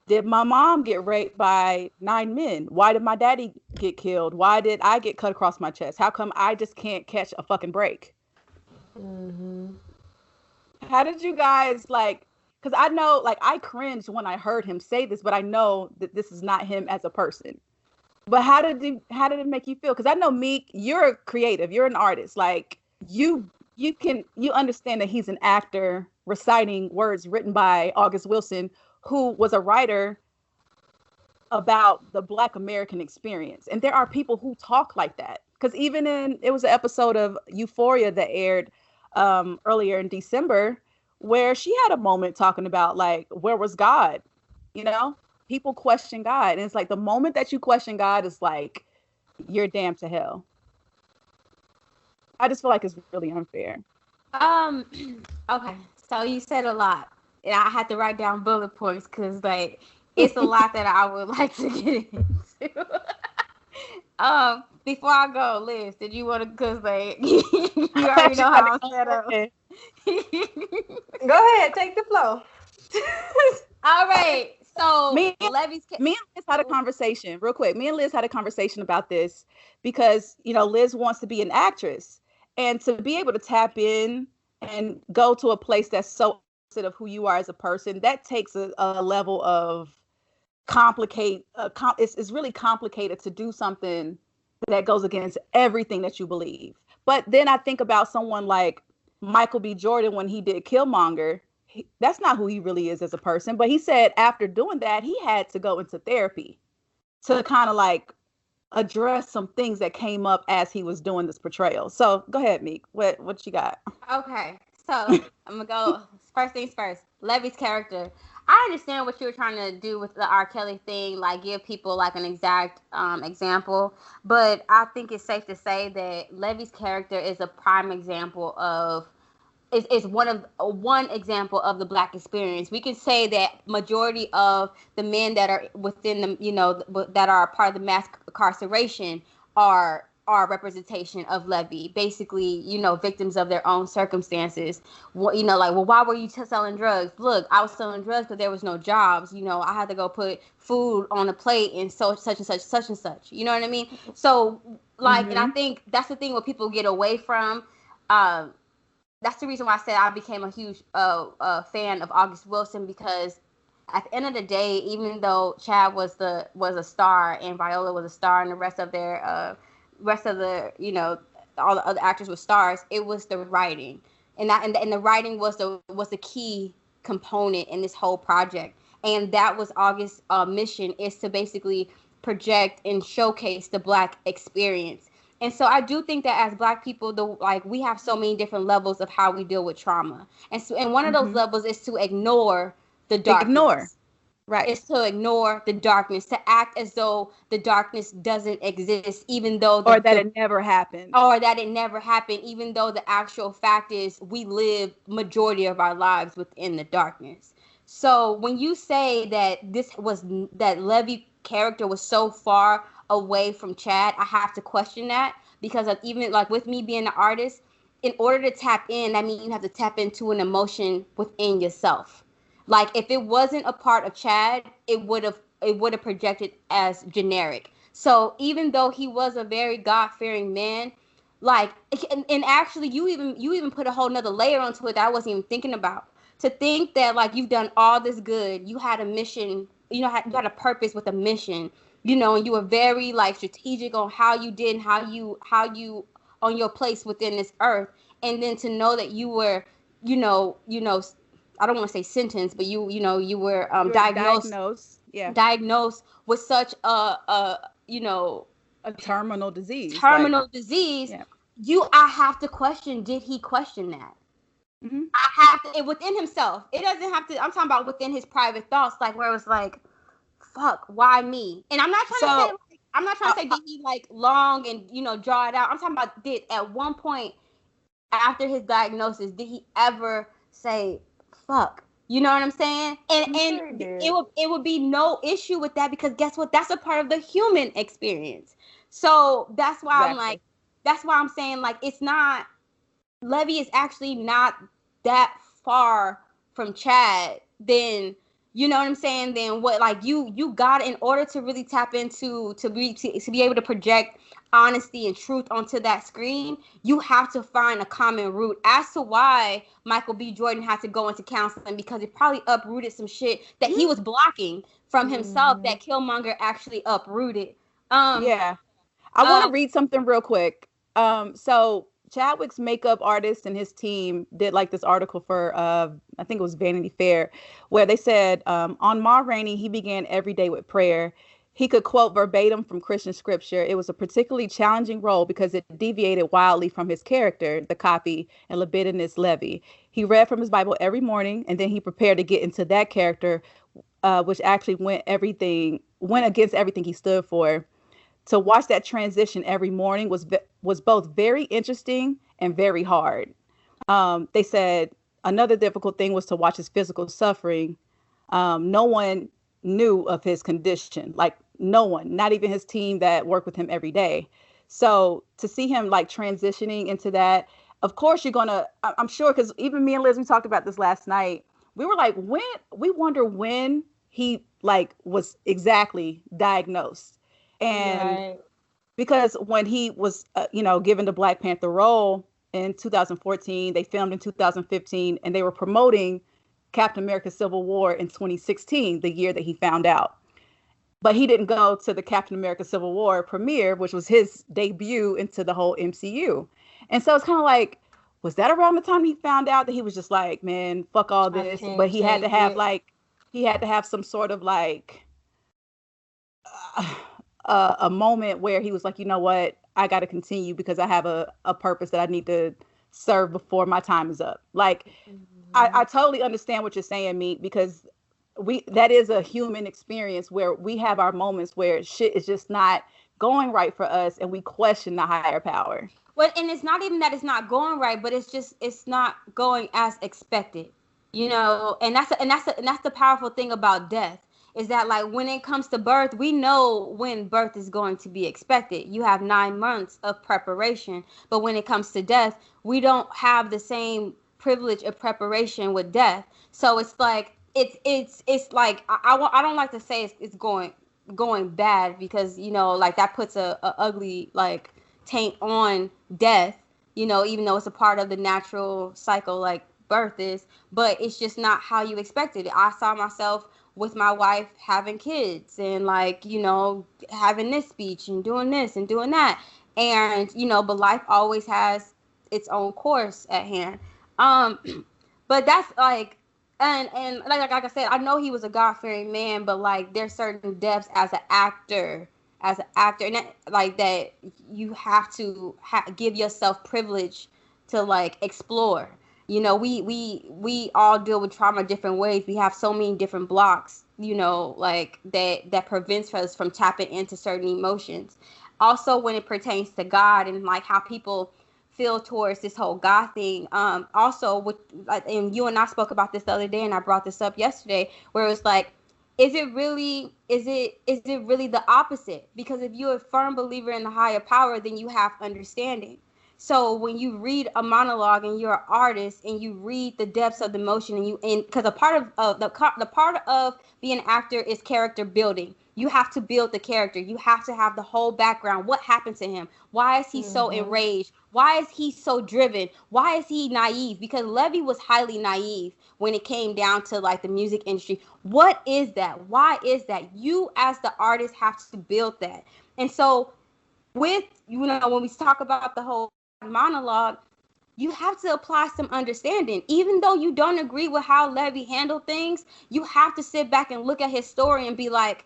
did my mom get raped by 9 men? Why did my daddy get killed? Why did I get cut across my chest? How come I just can't catch a fucking break? Mm-hmm. How did you guys like? Because I know, like, I cringed when I heard him say this, but I know that this is not him as a person. But how did it make you feel? Because I know, Meek, you're a creative, you're an artist. Like, you understand that he's an actor reciting words written by August Wilson, who was a writer about the Black American experience. And there are people who talk like that. Because even it was an episode of Euphoria that aired earlier in December, where she had a moment talking about, like, where was God? People question God. And it's like the moment that you question God is like, you're damned to hell. I just feel like it's really unfair. Okay. So you said a lot. And I had to write down bullet points because, like, it's a lot that I would like to get into. Before I go, Liz, did you want to, because, like, you already know how I'm set up. Go ahead, take the flow. All right. So me and Liz had a conversation real quick. Me and Liz had a conversation about this because, Liz wants to be an actress, and to be able to tap in and go to a place that's so opposite of who you are as a person, that takes a level of it's really complicated to do something that goes against everything that you believe. But then I think about someone like Michael B. Jordan when he did Killmonger. That's not who he really is as a person. But he said after doing that, he had to go into therapy to kind of like address some things that came up as he was doing this portrayal. So go ahead, Meek. What you got? Okay. So I'm going to go first things first. Levee's character. I understand what you were trying to do with the R. Kelly thing, like give people like an exact example. But I think it's safe to say that Levee's character is a prime example of is one example of the Black experience. We can say that majority of the men that are within the that are part of the mass incarceration are representation of Levee, basically, victims of their own circumstances. Like, well, why were you selling drugs? Look, I was selling drugs because there was no jobs. I had to go put food on a plate and so such and such, such and such. You know what I mean? So, like, and I think that's the thing where people get away from. That's the reason why I said I became a huge fan of August Wilson, because at the end of the day, even though Chad was a star and Viola was a star and the rest of the all the other actors were stars, it was the writing, and the writing was the key component in this whole project. And that was August's mission, is to basically project and showcase the Black experience. And so I do think that as Black people, we have so many different levels of how we deal with trauma. And one of those levels is to ignore the darkness. Right. Is to ignore the darkness, to act as though the darkness doesn't exist, even though or that it never happened. Or that it never happened, even though the actual fact is we live majority of our lives within the darkness. So when you say that that Levee character was so far away from Chad, I have to question that, because of, even like with me being an artist, in order to tap in, that means you have to tap into an emotion within yourself. Like if it wasn't a part of Chad, it would have projected as generic. So even though he was a very God-fearing man, like, and actually you even put a whole nother layer onto it that I wasn't even thinking about. To think that like you've done all this good, you had a mission, you had a purpose with a mission, and you were very like strategic on how you did and how you on your place within this earth, and then to know that you were, I don't want to say sentenced, but you were diagnosed. Yeah. Diagnosed with such a terminal disease. Disease. Yeah. I have to question, did he question that? Mm-hmm. I have to, within himself. It doesn't have to, I'm talking about within his private thoughts, like where it was like, fuck, why me? And I'm not trying to say did he like long and draw it out. I'm talking about, did at one point after his diagnosis, did he ever say, fuck? You know what I'm saying? And it would be no issue with that, because guess what? That's a part of the human experience. So that's why that's why I'm saying, like, it's not, Levee is actually not that far from Chad. Then, you know what I'm saying? Then what, like, you got, in order to really tap into, to be able to project honesty and truth onto that screen, you have to find a common root as to why Michael B. Jordan had to go into counseling, because it probably uprooted some shit that he was blocking from himself, that Killmonger actually uprooted. Yeah. I want to read something real quick. So Chadwick's makeup artist and his team did like this article for I think it was Vanity Fair, where they said on Ma Rainey, he began every day with prayer. He could quote verbatim from Christian scripture. It was a particularly challenging role because it deviated wildly from his character, the copy and libidinous Levee. He read from his Bible every morning, and then he prepared to get into that character, which actually went against everything he stood for. To watch that transition every morning was both very interesting and very hard. They said another difficult thing was to watch his physical suffering. No one knew of his condition, like no one, not even his team that worked with him every day. So to see him like transitioning into that, of course I'm sure, because even me and Liz, we talked about this last night. We were like, we wonder when he like was exactly diagnosed. And because when he was, given the Black Panther role in 2014, they filmed in 2015, and they were promoting Captain America Civil War in 2016, the year that he found out. But he didn't go to the Captain America Civil War premiere, which was his debut into the whole MCU. And so it's kind of like, was that around the time he found out that he was just like, man, fuck all this? But he had to have some sort of like a moment where he was like, you know what, I got to continue because I have a purpose that I need to serve before my time is up. Like, I totally understand what you're saying, Meek, because that is a human experience where we have our moments where shit is just not going right for us, and we question the higher power. Well, and it's not even that it's not going right, but it's not going as expected, and that's the powerful thing about death, is that like when it comes to birth, we know when birth is going to be expected. You have 9 months of preparation, but when it comes to death, we don't have the same privilege of preparation with death. So it's like it's like I don't like to say it's going bad, because like that puts a ugly like taint on death, even though it's a part of the natural cycle like birth is, but it's just not how you expected it. I saw myself with my wife having kids and like, having this speech and doing this and doing that. And, but life always has its own course at hand. But that's like, and like I said, I know he was a God-fearing man, but like there's certain depths as an actor, and that, like that you have to give yourself privilege to like explore. You know, we all deal with trauma different ways. We have so many different blocks, you know, like that prevents us from tapping into certain emotions. Also, when it pertains to God and like how people feel towards this whole God thing. Also, with and you and I spoke about this the other day, and I brought this up yesterday, where it was like, is it really the opposite? Because if you're a firm believer in the higher power, then you have understanding. So when you read a monologue and you're an artist and you read the depths of the emotion and because a part of the part of being an actor is character building. You have to build the character. You have to have the whole background. What happened to him? Why is he so enraged? Why is he so driven? Why is he naive? Because Levee was highly naive when it came down to like the music industry. What is that? Why is that? You as the artist have to build that. And so with, you know, when we talk about the whole monologue, you have to apply some understanding. Even though you don't agree with how Levee handled things, you have to sit back and look at his story and be like,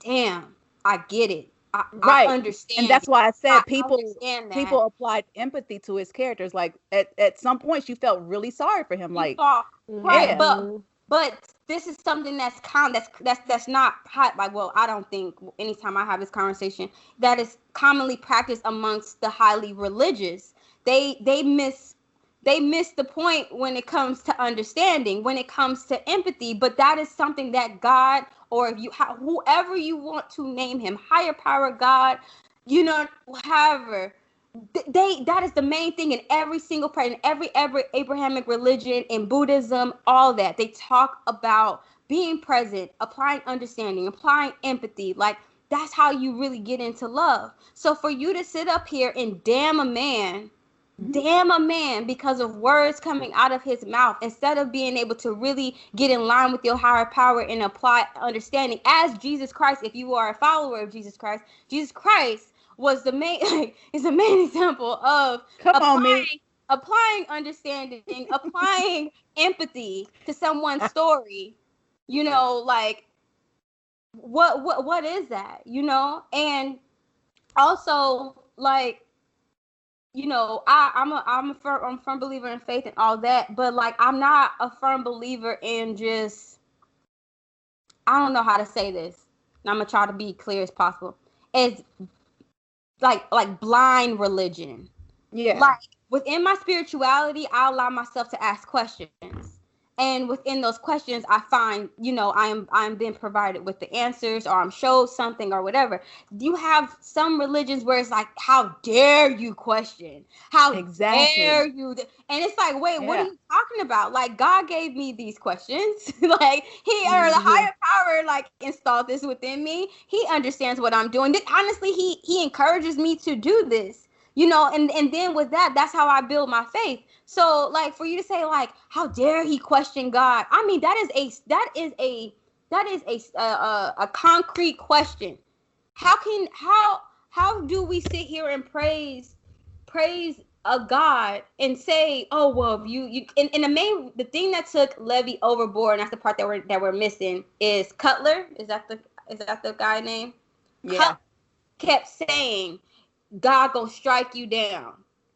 damn, I get it. I understand. And that's why I said people applied empathy to his characters. Like at some points you felt really sorry for him. Right. But this is something that's not hot. Like, well, I don't think anytime I have this conversation that is commonly practiced amongst the highly religious. They miss the point when it comes to understanding, when it comes to empathy. But that is something that God, or if you whoever you want to name him, higher power, God, you know, however, that is the main thing in every single part, in every Abrahamic religion, in Buddhism, all that. They talk about being present, applying understanding, applying empathy. Like, that's how you really get into love. So for you to sit up here and damn a man because of words coming out of his mouth, instead of being able to really get in line with your higher power and apply understanding as Jesus Christ. If you are a follower of Jesus Christ was the main is the main example of applying understanding, applying empathy to someone's story. You know, like what is that? You know, and also like, you know, I'm a firm believer in faith and all that, but like I'm not a firm believer in just, I don't know how to say this, and I'm gonna try to be clear as possible. It's like blind religion. Yeah. Like within my spirituality, I allow myself to ask questions. And within those questions, I find, you know, I'm then provided with the answers, or I'm showed something or whatever. You have some religions where it's like, how dare you question? How dare you? And it's like, wait, what are you talking about? Like, God gave me these questions. Like, or the higher power, like, installed this within me. He understands what I'm doing. Honestly, he encourages me to do this. You know, and then with that, that's how I build my faith. So, like, for you to say, like, how dare he question God? I mean, that is a concrete question. How do we sit here and praise a God and say, oh well, you and the thing that took Levee overboard, and that's the part that we're missing, is Cutler. Is that the guy name? Yeah. Kept saying, God gonna strike you down.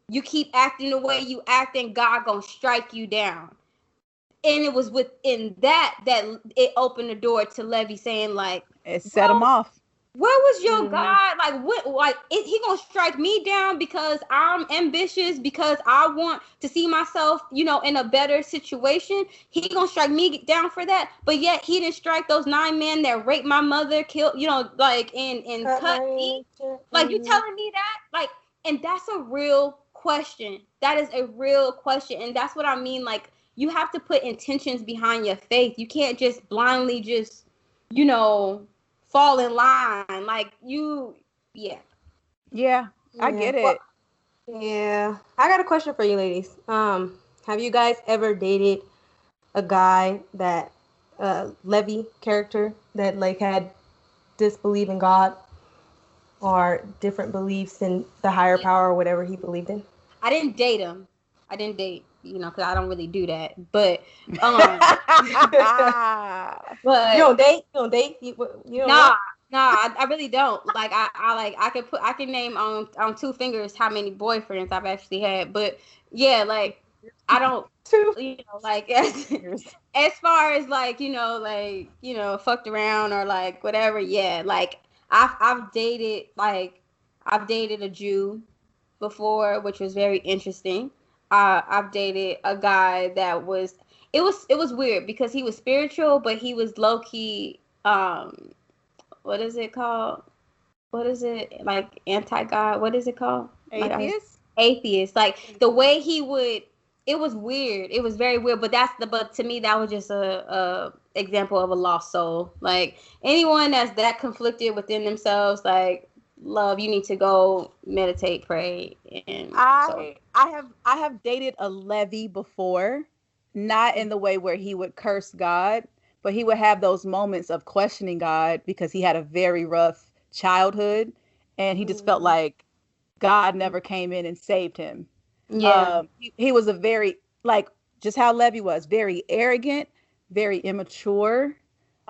You keep acting the way you act, and God gonna strike you down. And it was within that it opened the door to Levee saying, like, it set him off. Where was your God? Like, what? Like, is he gonna strike me down because I'm ambitious, because I want to see myself, you know, in a better situation? He gonna strike me down for that? But yet he didn't strike those 9 men that raped my mother, killed, you know, like, and cut me. Like, you telling me that? Like, and that's a real question. That is a real question, and that's what I mean. Like, you have to put intentions behind your faith. You can't just blindly just, you know, fall in line. Like, I get it. Yeah, I got a question for you ladies. Have you guys ever dated a guy that Levee character that like had disbelief in God or different beliefs in the higher power or whatever he believed in? I didn't date him. I didn't date, you know, because I don't really do that. But but you don't date? You don't Nah, I really don't. Like, I can name on 2 fingers how many boyfriends I've actually had. But yeah, like, I don't, Two. like as far as like, fucked around or like whatever. Yeah, like I've dated a Jew before, which was very interesting. I've dated a guy that was it was weird because he was spiritual, but he was low key. What is it called? What is it, like, anti-God? What is it called? Like, Atheist? atheist. Like the way he would. It was weird. It was very weird. But but to me that was just a example of a lost soul. Like anyone that's that conflicted within themselves, like, love, you need to go meditate, pray, and I have dated a Levee before, not in the way where he would curse God, but he would have those moments of questioning God because he had a very rough childhood, and he just felt like God never came in and saved him. yeah, He was a very, like, just how Levee was, very arrogant, very immature,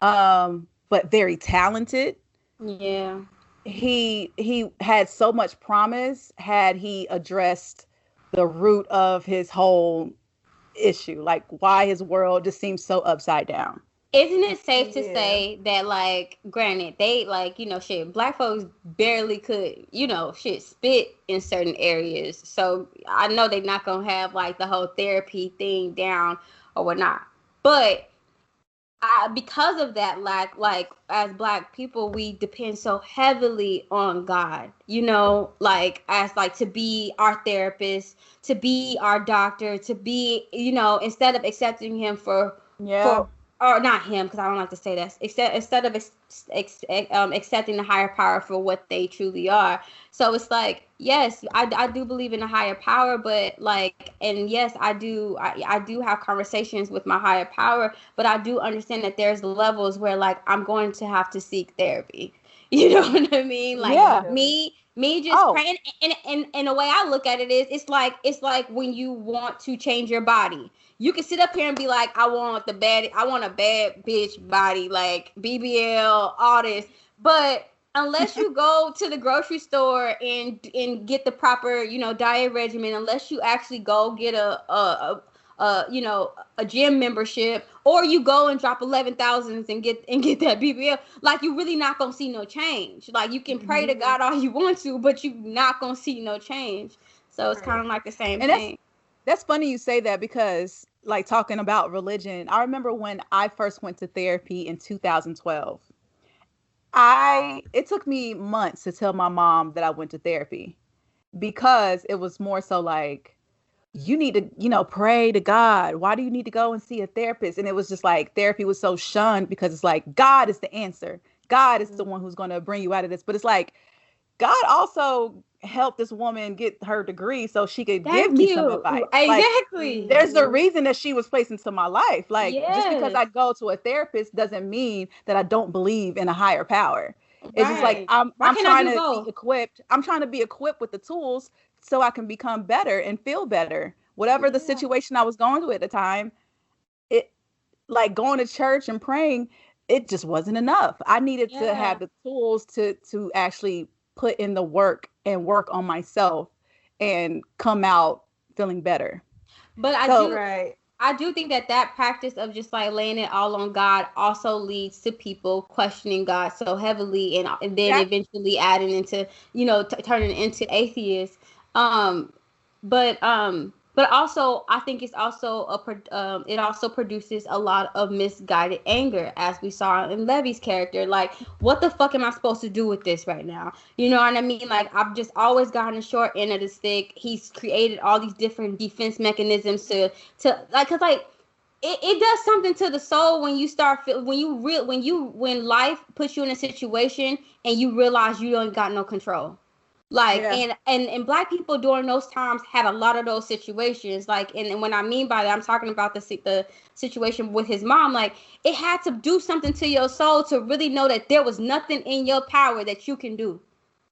but very talented. yeah. He had so much promise had he addressed the root of his whole issue, like why his world just seems so upside down. Isn't it safe to say that, like, granted, they, like, shit, black folks barely could, shit, spit in certain areas. So I know they're not going to have, like, the whole therapy thing down or whatnot. But because of that, like, as black people, we depend so heavily on God, like, as, like, to be our therapist, to be our doctor, to be, instead of accepting him for or not him, because I don't like to say that. Instead of accepting the higher power for what they truly are. So it's like, yes, I do believe in a higher power, but like, and yes, I do have conversations with my higher power, but I do understand that there's levels where, like, I'm going to have to seek therapy. You know what I mean? Like, me just praying, and the way I look at it is, it's like when you want to change your body. You can sit up here and be like, I want a bad bitch body, like BBL, all this. But unless you go to the grocery store and get the proper, diet regimen, unless you actually go get a gym membership, or you go and drop 11,000 and get that BBL, like, you really not gonna see no change. Like, you can pray to God all you want to, but you not gonna see no change. So it's kind of like the same thing. That's funny you say that because, like, talking about religion, I remember when I first went to therapy in 2012. It took me months to tell my mom that I went to therapy because it was more so like, you need to, pray to God. Why do you need to go and see a therapist? And it was just like therapy was so shunned because it's like, God is the answer. God is the one who's going to bring you out of this. But it's like, God also helped this woman get her degree so she could give me some advice. Exactly. Like, there's a reason that she was placed into my life. Like, just because I go to a therapist doesn't mean that I don't believe in a higher power. It's just like, I'm trying to be equipped. I'm trying to be equipped with the tools so I can become better and feel better. Whatever the situation I was going through at the time, it, like, going to church and praying, it just wasn't enough. I needed to have the tools to actually put in the work and work on myself and come out feeling better. But I do think that practice of just, like, laying it all on God also leads to people questioning God so heavily, and then eventually adding into, turning into atheists. But also, I think it's also it also produces a lot of misguided anger, as we saw in Levee's character. Like, what the fuck am I supposed to do with this right now? You know what I mean? Like, I've just always gotten the short end of the stick. He's created all these different defense mechanisms to like, cause like it does something to the soul when you start when life puts you in a situation and you realize you don't got no control. Like, and black people during those times had a lot of those situations. Like, and when I mean by that, I'm talking about the situation with his mom. Like, it had to do something to your soul to really know that there was nothing in your power that you can do,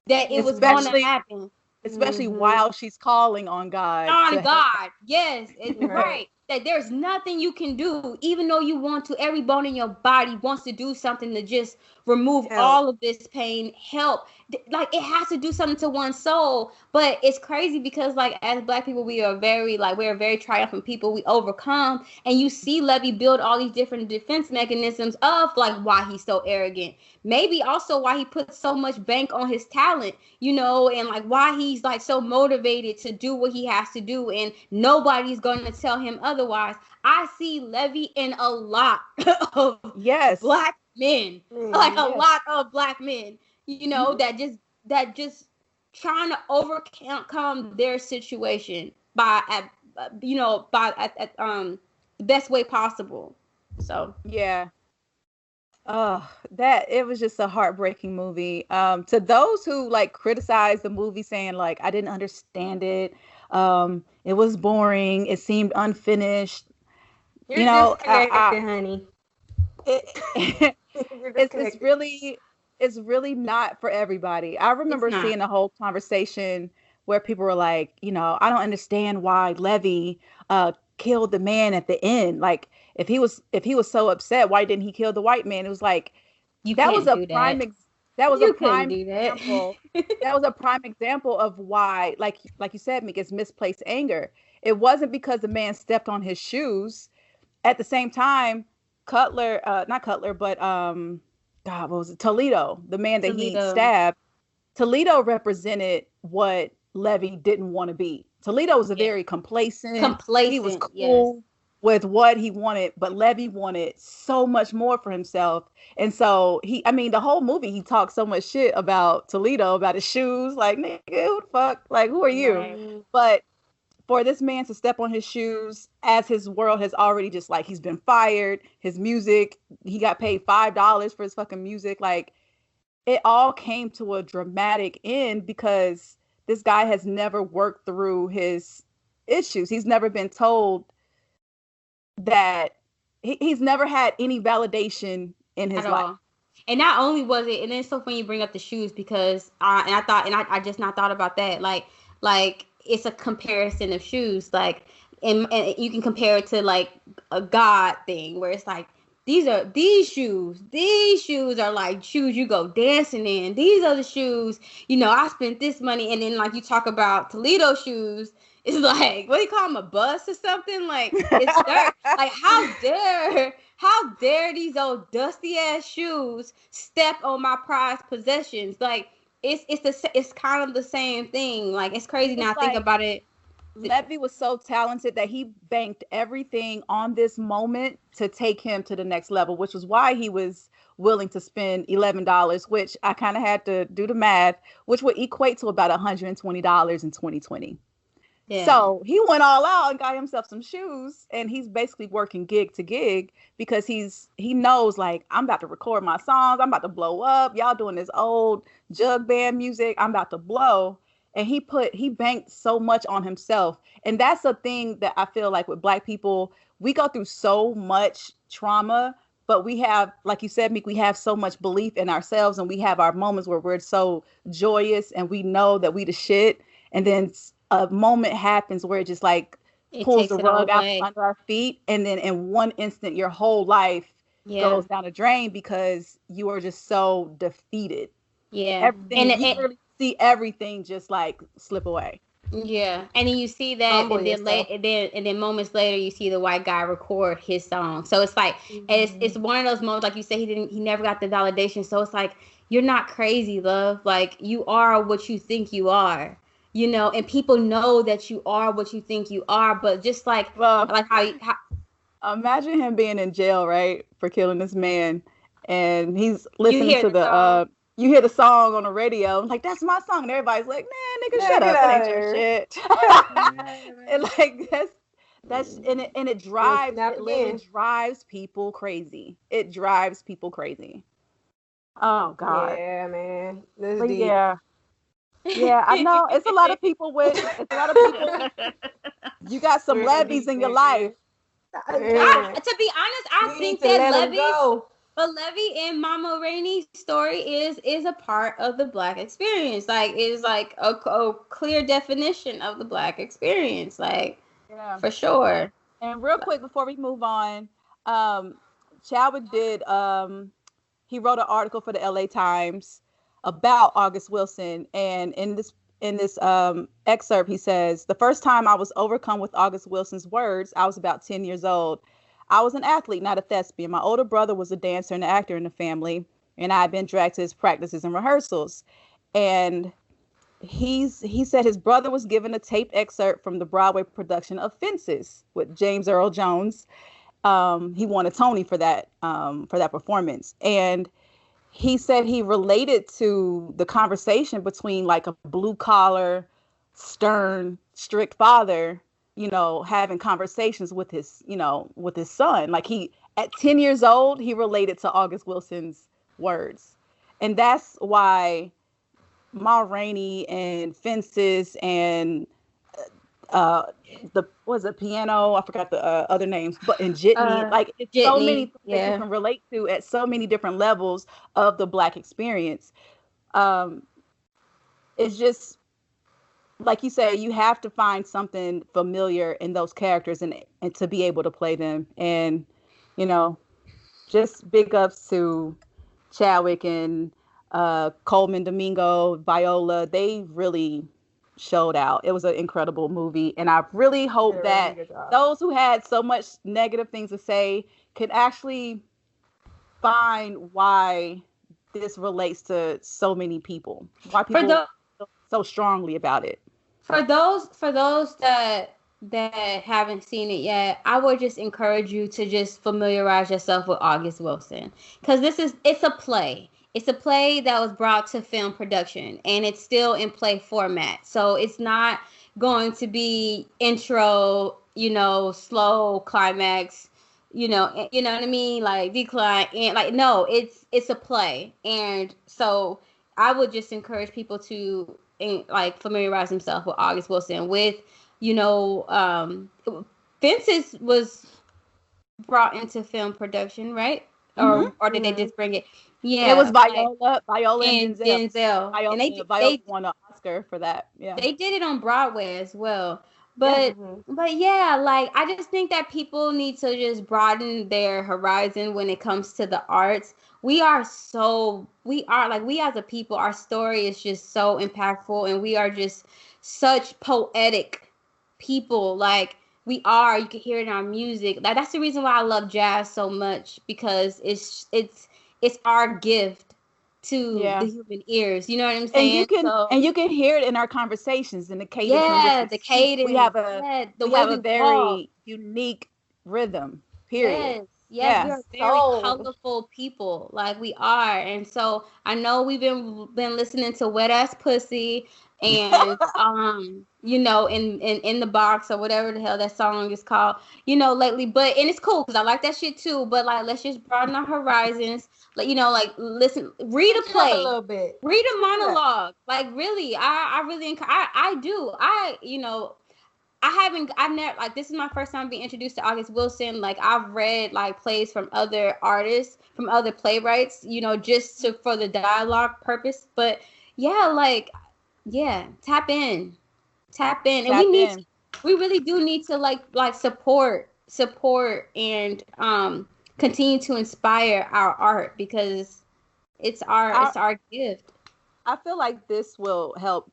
that it was going to happen. Especially while she's calling on God. On God, yes, it's right. that there's nothing you can do, even though you want to. Every bone in your body wants to do something to just remove all of this pain, help. Like, it has to do something to one's soul. But it's crazy because, like, as Black people, we're very triumphant people. We overcome, and you see Levee build all these different defense mechanisms of, like, why he's so arrogant. Maybe also why he puts so much bank on his talent, you know, and like why he's like so motivated to do what he has to do, and nobody's going to tell him otherwise. I see Levee in a lot of Black men, like a lot of Black men, you know, that just trying to overcome their situation by the best way possible. So yeah. Oh, that it was just a heartbreaking movie. To those who like criticize the movie, saying like I didn't understand it, it was boring, it seemed unfinished. You're disconnected, honey. It's really not for everybody. I remember seeing a whole conversation where people were like, you know, I don't understand why Levee killed the man at the end. Like, if he was so upset, why didn't he kill the white man? It was like that was a prime example of why, like you said, Meek, it's misplaced anger. It wasn't because the man stepped on his shoes. At the same time, God, what was it? Toledo, the man that he stabbed. Toledo represented what Levee didn't want to be. Toledo was very complacent. He was cool with what he wanted, but Levee wanted so much more for himself. And so the whole movie, he talked so much shit about Toledo, about his shoes. Like, nigga, who the fuck? Like, who are you? Right. But for this man to step on his shoes as his world has already just like, he's been fired, his music, he got paid $5 for his fucking music. Like, it all came to a dramatic end because this guy has never worked through his issues. He's never been told that he's never had any validation in his life. And not only was it, and then it's so funny you bring up the shoes because I just not thought about that. Like it's a comparison of shoes. Like, and you can compare it to like a God thing where it's like, these shoes are like shoes you go dancing in. These are the shoes, you know, I spent this money. And then like you talk about Toledo shoes, it's like, what do you call them, a bus or something? Like, it's dirt. Like, how dare these old dusty ass shoes step on my prized possessions? Like, it's kind of the same thing. Like, it's crazy now. Think about it. Levee was so talented that he banked everything on this moment to take him to the next level, which was why he was willing to spend $11, which I kind of had to do the math, which would equate to about $120 in 2020. Yeah. So he went all out and got himself some shoes, and he's basically working gig to gig because he knows, like, I'm about to record my songs, I'm about to blow up. Y'all doing this old jug band music, I'm about to blow. And he banked so much on himself. And that's a thing that I feel like with Black people, we go through so much trauma, but we have, like you said, Meek, we have so much belief in ourselves, and we have our moments where we're so joyous and we know that we the shit. And then a moment happens where it just like pulls the rug out from under our feet. And then in one instant, your whole life goes down the drain because you are just so defeated. Yeah. Everything, see everything just like slip away. Yeah, and then you see that, and then moments later you see the white guy record his song. So it's like it's one of those moments, like you say, he never got the validation. So it's like, you're not crazy, love. Like, you are what you think you are, you know, and people know that you are what you think you are. But just like how imagine him being in jail, right, for killing this man, and he's listening to the you hear the song on the radio, like, that's my song, and everybody's like, man, nigga, shut up, that ain't your shit. And like that's and it drives people crazy. It drives people crazy. Oh God. Yeah, man. Yeah, I know. It's a lot of people. You got some Levees in your life. To be honest, I think that Levee and Mama Rainey's story is a part of the Black experience. Like, it is like a clear definition of the Black experience. Like, for sure. And real quick before we move on, Chadwick did he wrote an article for the LA Times about August Wilson, and in this excerpt he says, the first time I was overcome with August Wilson's words, I was about 10 years old. I was an athlete, not a thespian. My older brother was a dancer and an actor in the family, and I had been dragged to his practices and rehearsals. And he said his brother was given a taped excerpt from the Broadway production of Fences with James Earl Jones. He won a Tony for that performance, and he said he related to the conversation between like a blue collar, stern, strict father, having conversations with his son. Like at 10 years old, he related to August Wilson's words, and that's why Ma Rainey and Fences and the piano, I forgot the other names, but in Jitney, like it's Jitney, so many things that you can relate to at so many different levels of the Black experience. It's just like you say, you have to find something familiar in those characters and to be able to play them. And just big ups to Chadwick and Coleman Domingo, Viola. They really showed out. It was an incredible movie, and I really hope that those who had so much negative things to say can actually find why this relates to so many people. Why people feel so strongly about it. For those that haven't seen it yet, I would just encourage you to just familiarize yourself with August Wilson, because it's a play. It's a play that was brought to film production, and it's still in play format. So it's not going to be intro, slow climax, you know what I mean? Like decline, and like, no, it's a play. And so I would just encourage people to like familiarize themselves with August Wilson. With, Fences was brought into film production, right? Or did they just bring it? Yeah, it was Viola and Denzel. Viola won an Oscar for that. Yeah, they did it on Broadway as well. But yeah, like I just think that people need to just broaden their horizon when it comes to the arts. We as a people, our story is just so impactful, and we are just such poetic people. Like you can hear it in our music. Like that's the reason why I love jazz so much, because it's our gift to the human ears. You know what I'm saying? And you can hear it in our conversations, in the cadence. Yeah, the cadence. We have a very unique rhythm. Period. Yes, we are very colorful people, like we are. And so I know we've been listening to Wet Ass Pussy and in the box, or whatever the hell that song is called, lately. But and it's cool because I like that shit too. But like, let's just broaden our horizons. Like, listen, read a play, a little bit, read a monologue. Like really, I really, I do. I've never, like, this is my first time being introduced to August Wilson. Like, I've read like plays from other artists, from other playwrights, just for the dialogue purpose. But tap in, and we really do need to like support and continue to inspire our art, because it's our gift. I feel like this will help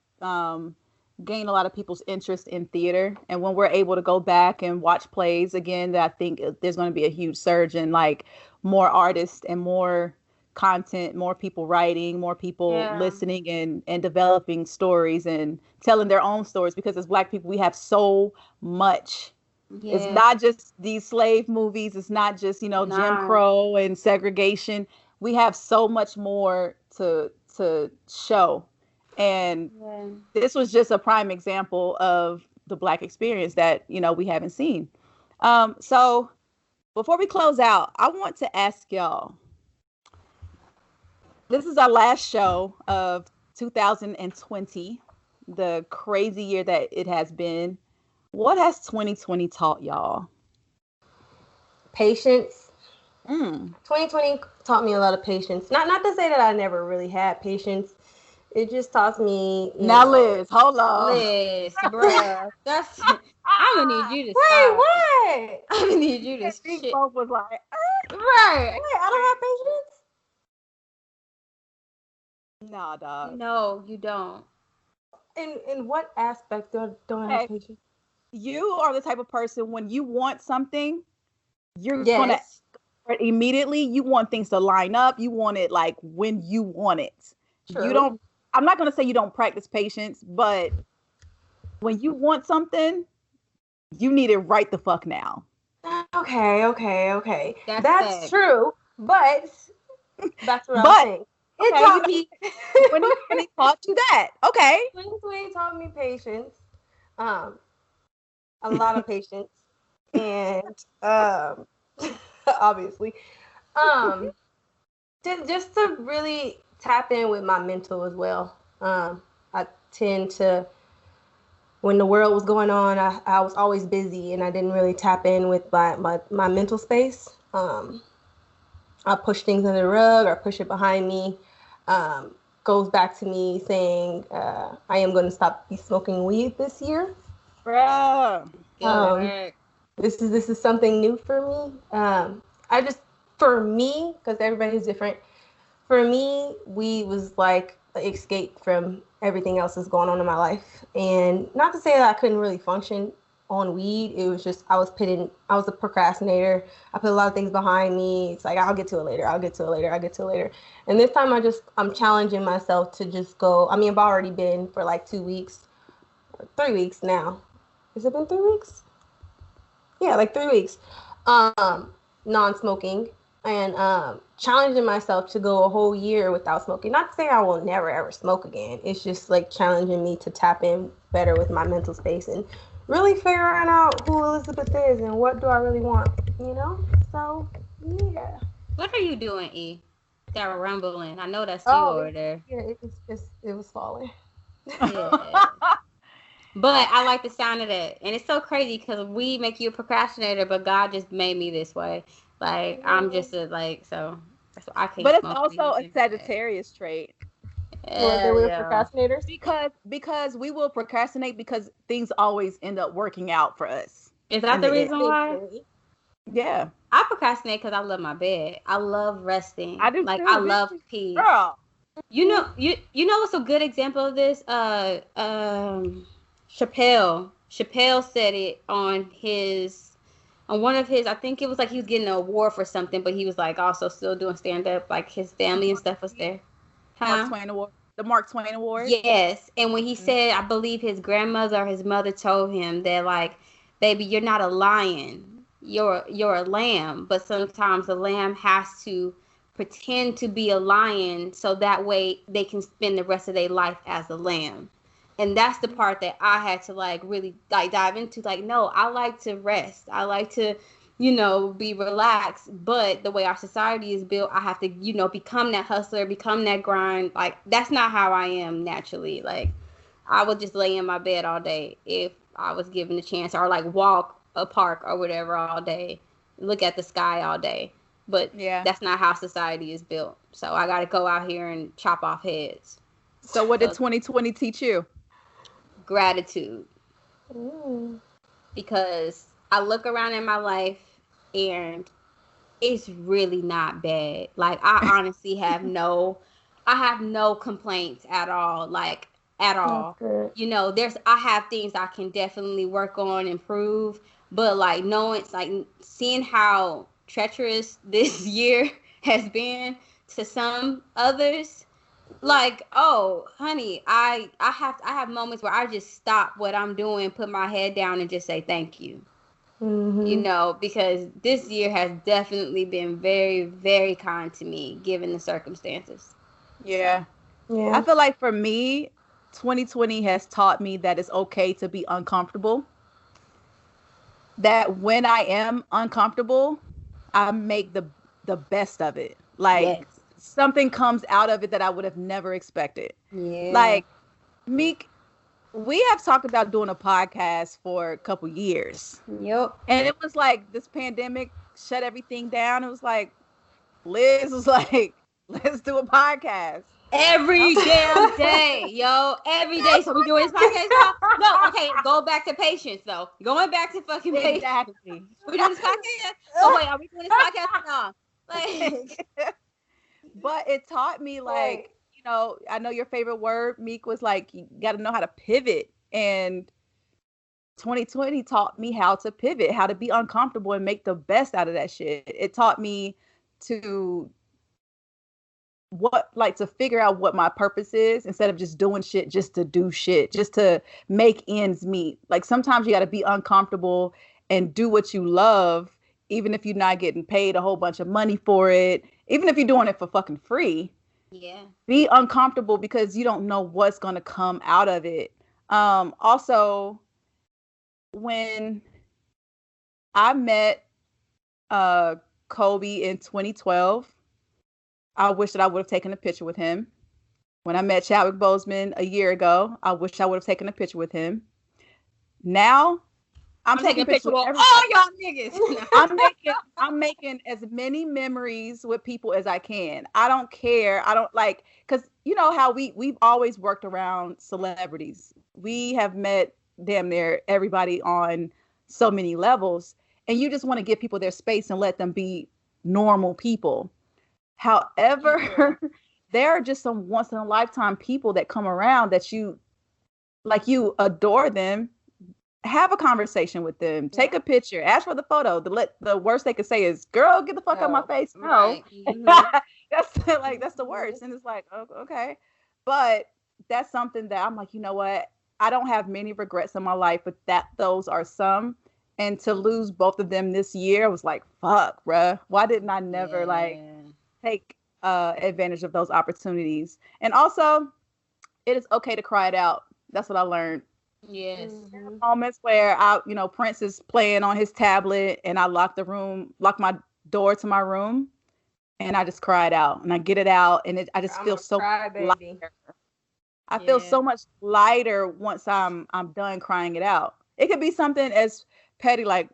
gain a lot of people's interest in theater, and when we're able to go back and watch plays again, that I think there's going to be a huge surge in like more artists and more content, more people writing, more people listening and developing stories and telling their own stories, because as Black people we have so much. It's not just these slave movies, it's not just Jim Crow and segregation. We have so much more to show. And this was just a prime example of the Black experience that, we haven't seen. So before we close out, I want to ask y'all, this is our last show of 2020, the crazy year that it has been. What has 2020 taught y'all? Patience. 2020 taught me a lot of patience. Not to say that I never really had patience. It just taught me. Liz, hold on. Liz, bruh. I'm gonna need you to Wait, stop. what? I'm gonna need you to I think shit. both was like, Right. Wait, I don't have patience. nah, dog. No, you don't. In what aspect don't I have Okay. patience? You are the type of person when you want something, you're gonna Yes. immediately. You want things to line up. You want it like when you want it. True. You don't. I'm not gonna say you don't practice patience, but when you want something, you need it right the fuck now. Okay. That's That's fact. true. But back to what I was But saying. It okay, taught me when he taught you that, okay. 2020 taught me patience. A lot of patience. And obviously. Just to really tap in with my mental as well. I tend to, when the world was going on, I was always busy and I didn't really tap in with my mental space. I push things under the rug or push it behind me. Goes back to me saying I am going to stop smoking weed this year. Bruh. This is something new for me. I just, for me, because everybody's different. For me, weed was like an escape from everything else that's going on in my life. And not to say that I couldn't really function on weed. It was just I was a procrastinator. I put a lot of things behind me. It's like I'll get to it later. And this time I'm challenging myself to just go. I mean, I've already been for like 2 weeks, 3 weeks now. Has it been 3 weeks? Yeah, like 3 weeks. Non-smoking and challenging myself to go a whole year without smoking. Not to say I will never ever smoke again. It's just like challenging me to tap in better with my mental space and really figuring out who Elizabeth is and what do I really want, you know? So, yeah. What are you doing, E? That rumbling. I know that's you Oh, over there. yeah, it was falling. Yeah. But I like the sound of that. And it's so crazy because we make you a procrastinator, but God just made me this way. Like, I'm just so that's why I can't But it's smoke also a weed. Sagittarius trait. That we're Yeah. procrastinators? Because we will procrastinate because things always end up working out for us. Is that the reason why? Eventually. Yeah. I procrastinate because I love my bed. I love resting. I do Like, too, I bitch. love peace. Girl. You know what's a good example of this? Chappelle. Chappelle said it on one of his, I think it was like he was getting an award for something, but he was like also still doing stand up, like his family and stuff was there. Mark Twain Award. The Mark Twain Award. Yes. And when he said, I believe his grandmother or his mother told him that, like, baby, you're not a lion. You're a lamb. But sometimes a lamb has to pretend to be a lion so that way they can spend the rest of their life as a lamb. And that's the part that I had to like really like dive into. Like, no, I like to rest. I like to, be relaxed. But the way our society is built, I have to, become that hustler, become that grind. Like, that's not how I am naturally. Like, I would just lay in my bed all day if I was given the chance, or like walk a park or whatever all day, look at the sky all day. But Yeah. that's not how society is built. So I got to go out here and chop off heads. So what did 2020 teach you? Gratitude. Mm. Because I look around in my life and it's really not bad. Like, I honestly have no complaints at all. Like, at all. I have things I can definitely work on, improve, but like seeing how treacherous this year has been to some others, like, oh honey, I have moments where I just stop what I'm doing, put my head down and just say thank you. Mm-hmm. Because this year has definitely been very, very kind to me given the circumstances. Yeah. Yeah. I feel like for me, 2020 has taught me that it's okay to be uncomfortable. That when I am uncomfortable, I make the best of it. Like, Yes. something comes out of it that I would have never expected. Yeah. Like, Meek, we have talked about doing a podcast for a couple years. Yep. And it was like this pandemic shut everything down. It was like Liz was like, let's do a podcast. Every damn day, yo. Every day. So we doing this podcast now? No, okay. Go back to patience, though. Going back to fucking patience. Exactly. We doing this podcast? Oh wait, are we doing this podcast or no? Like, but it taught me, like, you know, I know your favorite word, Meek, was like, you got to know how to pivot. And 2020 taught me how to pivot, how to be uncomfortable and make the best out of that shit. It taught me to to figure out what my purpose is instead of just doing shit just to do shit, just to make ends meet. Like sometimes you got to be uncomfortable and do what you love, even if you're not getting paid a whole bunch of money for it, even if you're doing it for fucking free. yeah. Be uncomfortable because you don't know what's going to come out of it. Also, when I met Kobe in 2012, I wish that I would have taken a picture with him. When I met Chadwick Boseman a year ago, I wish I would have taken a picture with him. Now, I'm taking pictures with everybody. All y'all niggas. I'm making as many memories with people as I can. I don't care. I don't like, because you know how we've always worked around celebrities. We have met damn near everybody on so many levels, and you just want to give people their space and let them be normal people. However, there are just some once in a lifetime people that come around that you adore them. Have a conversation with them. Take a picture. Ask for the photo. The worst they could say is, "Girl, get the fuck out of my face." No, right. Mm-hmm. that's the worst. And it's like, oh, okay, but that's something that I'm like, you know what? I don't have many regrets in my life, but those are some. And to lose both of them this year, I was like, fuck, bruh. Why didn't I never take advantage of those opportunities? And also, it is okay to cry it out. That's what I learned. Yes. There are moments where Prince is playing on his tablet and I lock my door to my room and I just cry it out and I get it out and I just feel so lighter. I feel so much lighter once I'm done crying it out. It could be something as petty, like,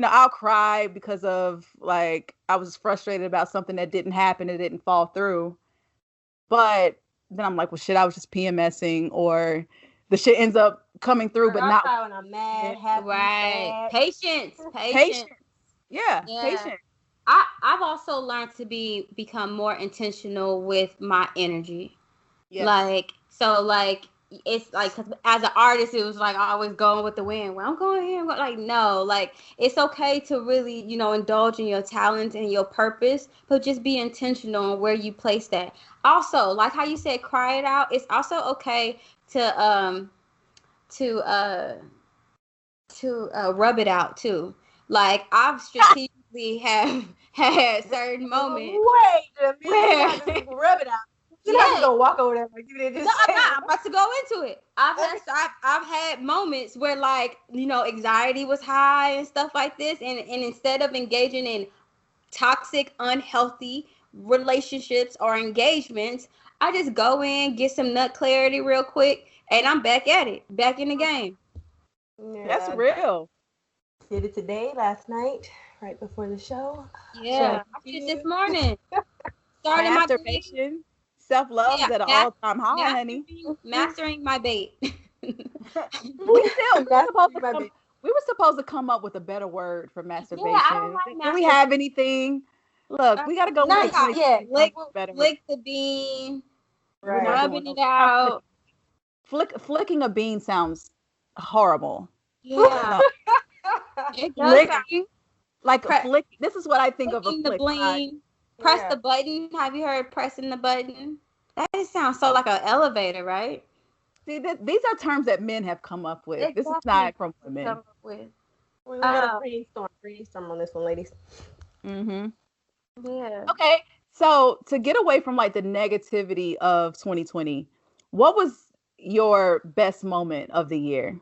I'll cry because of like I was frustrated about something that didn't happen, it didn't fall through. But then I'm like, well, shit, I was just PMSing, or the shit ends up coming through, but not when I'm mad, happy, right. sad. Patience. Yeah, patience. I've also learned to become more intentional with my energy. Yes. Like it's like, cause as an artist, it was like always going with the wind. Well, I'm going here. Like, no, like it's okay to really, indulge in your talents and your purpose, but just be intentional on where you place that. Also, like how you said, cry it out. It's also okay to rub it out too. Like I've strategically have had certain moments. Wait a minute, rub it out. You have to go walk over there. I'm about to go into it. I've had moments where like, anxiety was high and stuff like this, and instead of engaging in toxic, unhealthy relationships or engagements, I just go in, get some nut clarity real quick, and I'm back at it, back in the game. Yeah. That's real. Did it today, last night, right before the show. Yeah, I did it this morning. Starting masturbation. Self-love is at an all-time high, honey. Mastering my bait. We were supposed to come up with a better word for masturbation. Yeah, I don't like masturbation. Do we have anything? Look, we got to go with Flick the bean, rubbing it out. Flicking a bean sounds horrible. Yeah. It does. Like a flick. This is what I think of a flick. The bling. Press the button. Have you heard pressing the button? That just sounds so like an elevator, right? See, these are terms that men have come up with. Exactly. This is not from women. We got to brainstorm on this one, ladies. Mm-hmm. Yeah. Okay, so to get away from like the negativity of 2020, what was your best moment of the year?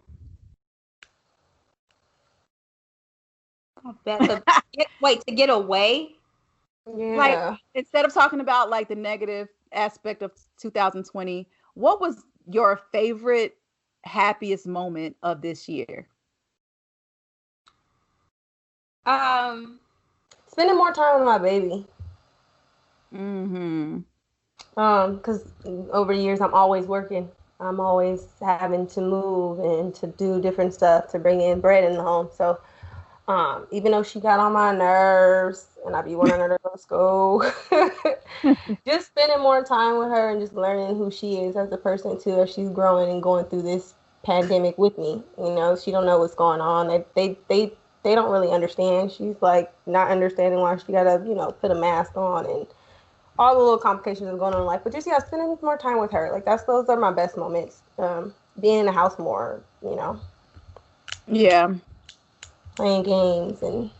Wait, to get away? Yeah. Like, instead of talking about like the negative aspect of 2020, what was your favorite, happiest moment of this year? Spending more time with my baby. Mm-hmm. Because over the years I'm always working. I'm always having to move and to do different stuff to bring in bread in the home. So even though she got on my nerves and I be wanting her to go to school, just spending more time with her and just learning who she is as a person too, as she's growing and going through this pandemic with me. You know, she don't know what's going on. They don't really understand. She's like not understanding why she gotta, put a mask on and all the little complications that are going on in life. But just spending more time with her. Like those are my best moments. Being in the house more, Yeah. playing games and,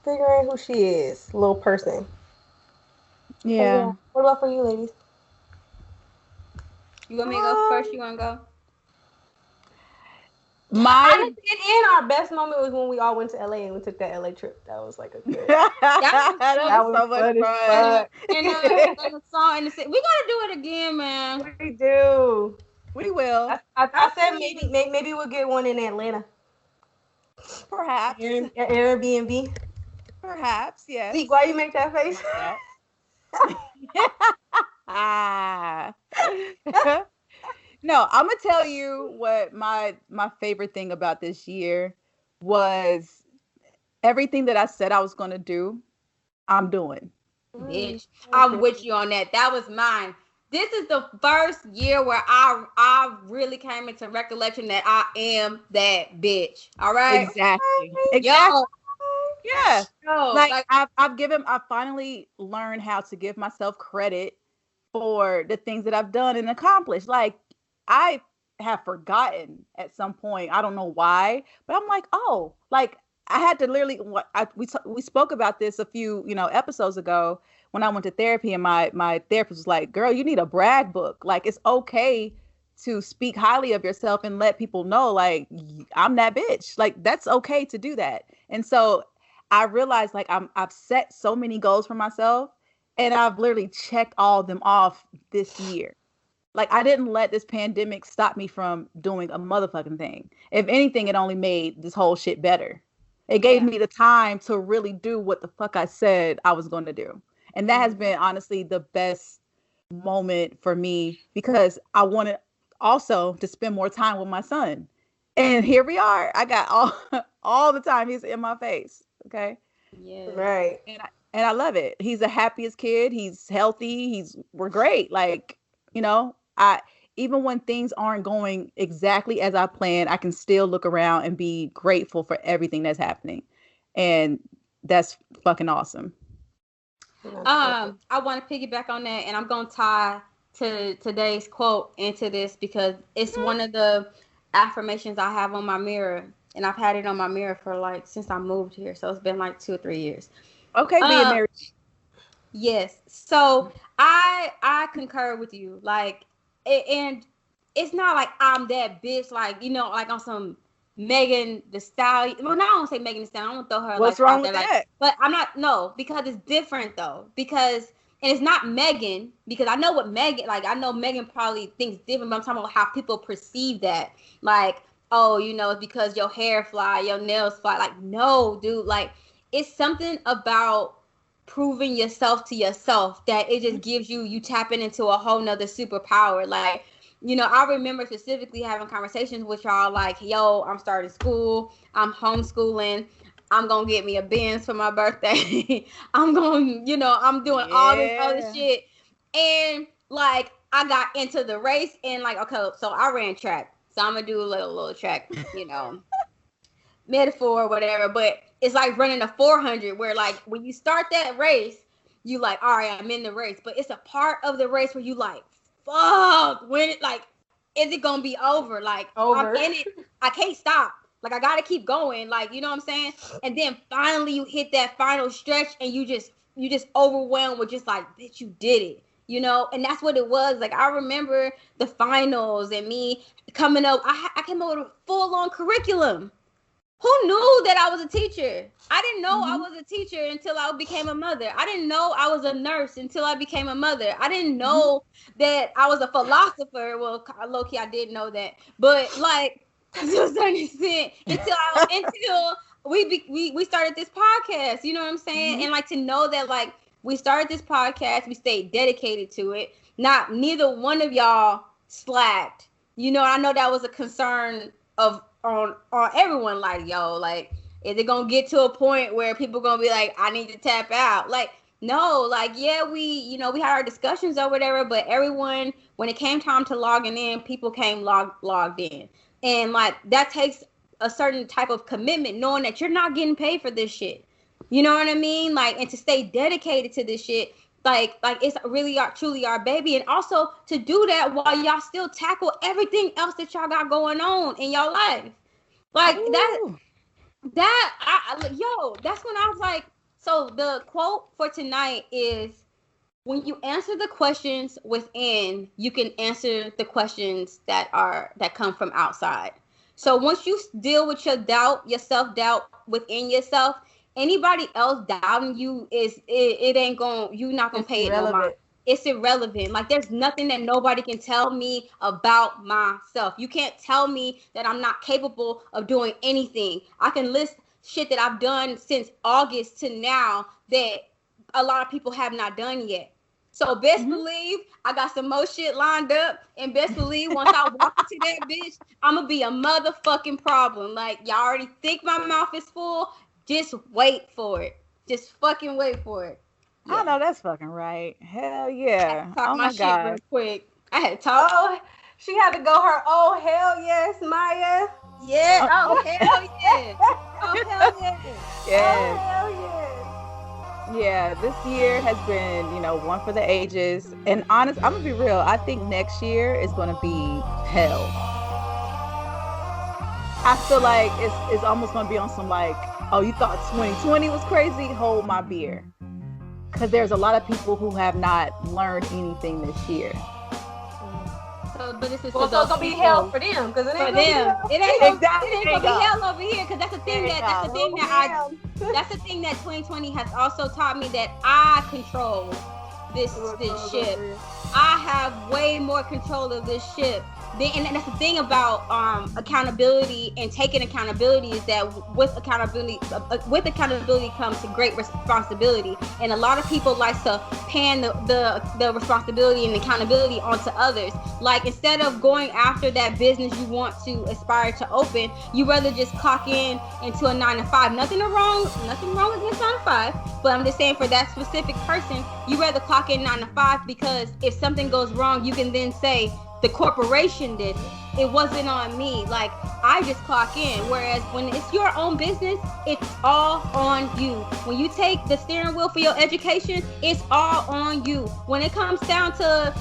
figuring who she is, little person. Yeah. What about for you, ladies? You want me to go first? You want to go? And our best moment was when we all went to LA and we took that LA trip. That was like a good. that was so much fun. And the song and we gotta do it again, man. We do. We will. I said maybe we'll get one in Atlanta. Perhaps. Airbnb. Perhaps, yes. Zeke, why you make that face? No, I'm gonna tell you what my favorite thing about this year was everything that I said I was gonna do, I'm doing. Bitch, I'm with you on that. That was mine. This is the first year where I really came into recollection that I am that bitch. All right. Exactly. Yo. Yeah. I finally learned how to give myself credit for the things that I've done and accomplished. Like I have forgotten at some point. I don't know why, but I'm like, oh, like I had to literally. We spoke about this a few episodes ago when I went to therapy, and my therapist was like, "Girl, you need a brag book. Like it's okay to speak highly of yourself and let people know, like I'm that bitch. Like that's okay to do that." And so I realized like I've set so many goals for myself, and I've literally checked all of them off this year. Like I didn't let this pandemic stop me from doing a motherfucking thing. If anything, it only made this whole shit better. It gave me the time to really do what the fuck I said I was going to do. And that has been honestly the best moment for me because I wanted also to spend more time with my son. And here we are. I got all the time he's in my face. Okay. Yeah. Right. And I love it. He's the happiest kid. He's healthy. We're great. Like, even when things aren't going exactly as I planned, I can still look around and be grateful for everything that's happening. And that's fucking awesome. I want to piggyback on that, and I'm going to tie to today's quote into this because it's one of the affirmations I have on my mirror, and I've had it on my mirror for since I moved here. So it's been 2 or 3 years. Okay, being married. Yes. So I concur with you. And it's not like I'm that bitch, like on some Megan Thee Stallion. Well, no, I don't say Megan Thee Stallion. I don't throw her. What's wrong with that? But I'm not. No, because it's different though. And it's not Megan. Because I know what Megan. I know Megan probably thinks different. But I'm talking about how people perceive that. Oh, it's because your hair fly, your nails fly. No, dude. It's something about proving yourself to yourself that it just gives you tapping into a whole nother superpower. I remember specifically having conversations with y'all yo, I'm starting school, I'm homeschooling, I'm gonna get me a Benz for my birthday. I'm going, I'm doing all this other shit. And I got into the race and okay, so I ran track. So I'm gonna do a little track, metaphor, whatever, but it's like running a 400 where when you start that race, you all right, I'm in the race, but it's a part of the race where you fuck, when it is it gonna be over? Over. I'm in it, I can't stop. I gotta keep going, you know what I'm saying? And then finally you hit that final stretch and you just overwhelmed with just bitch, you did it. And that's what it was. I remember the finals and me coming up. I came up with a full-on curriculum. Who knew that I was a teacher? I didn't know I was a teacher until I became a mother. I didn't know I was a nurse until I became a mother. I didn't know that I was a philosopher. Well, low-key, I did know that. But, to a certain extent, until we started this podcast. You know what I'm saying? And, to know that, we started this podcast, we stayed dedicated to it. neither one of y'all slacked. You know, I know that was a concern on everyone. Like, yo, like, is it gonna get to a point where people gonna be like, I need to tap out? Like, no, like, yeah, we had our discussions or whatever, but everyone, when it came time to logging in, people came logged in. And like, that takes a certain type of commitment, knowing that you're not getting paid for this shit. You know what I mean? Like, and to stay dedicated to this shit, like it's really truly our baby. And also to do that while y'all still tackle everything else that y'all got going on in your life. Like, Ooh. that's when I was like, so the quote for tonight is, when you answer the questions within, you can answer the questions that come from outside. So once you deal with your self-doubt within yourself, anybody else doubting you you're not gonna pay it no mind. It's irrelevant. Like, there's nothing that nobody can tell me about myself. You can't tell me that I'm not capable of doing anything. I can list shit that I've done since August to now that a lot of people have not done yet. So best believe I got some more shit lined up, and best believe once I walk into that bitch, I'm gonna be a motherfucking problem. Like, y'all already think my mouth is full. Just wait for it. Just fucking wait for it. Yeah. I know that's fucking right. Hell yeah. Talk my shit real quick. I had to talk. Oh, she had to go her, oh, hell yes, Maya. Yeah. Oh, hell yeah. Oh, hell yeah. Yes. Oh, hell yeah. Yeah, this year has been, one for the ages. And honest, I'm going to be real. I think next year is going to be hell. I feel like it's almost going to be on some like, oh, you thought 2020 was crazy? Hold my beer. Because there's a lot of people who have not learned anything this year. But this is so it's gonna be hell for them, because it ain't gonna be hell over here. Because that's the thing that's the thing that 2020 has also taught me, that I control this ship. I have way more control of this ship. And that's the thing about accountability and taking accountability, is that with accountability comes to great responsibility. And a lot of people like to pan the responsibility and accountability onto others. Like, instead of going after that business you want to aspire to open, you rather just clock in into a 9 to 5. Nothing wrong against 9 to 5, but I'm just saying, for that specific person, you rather clock in 9 to 5, because if something goes wrong, you can then say, the corporation did it. It wasn't on me. Like, I just clock in. Whereas when it's your own business, it's all on you. When you take the steering wheel for your education, it's all on you. When it comes down to,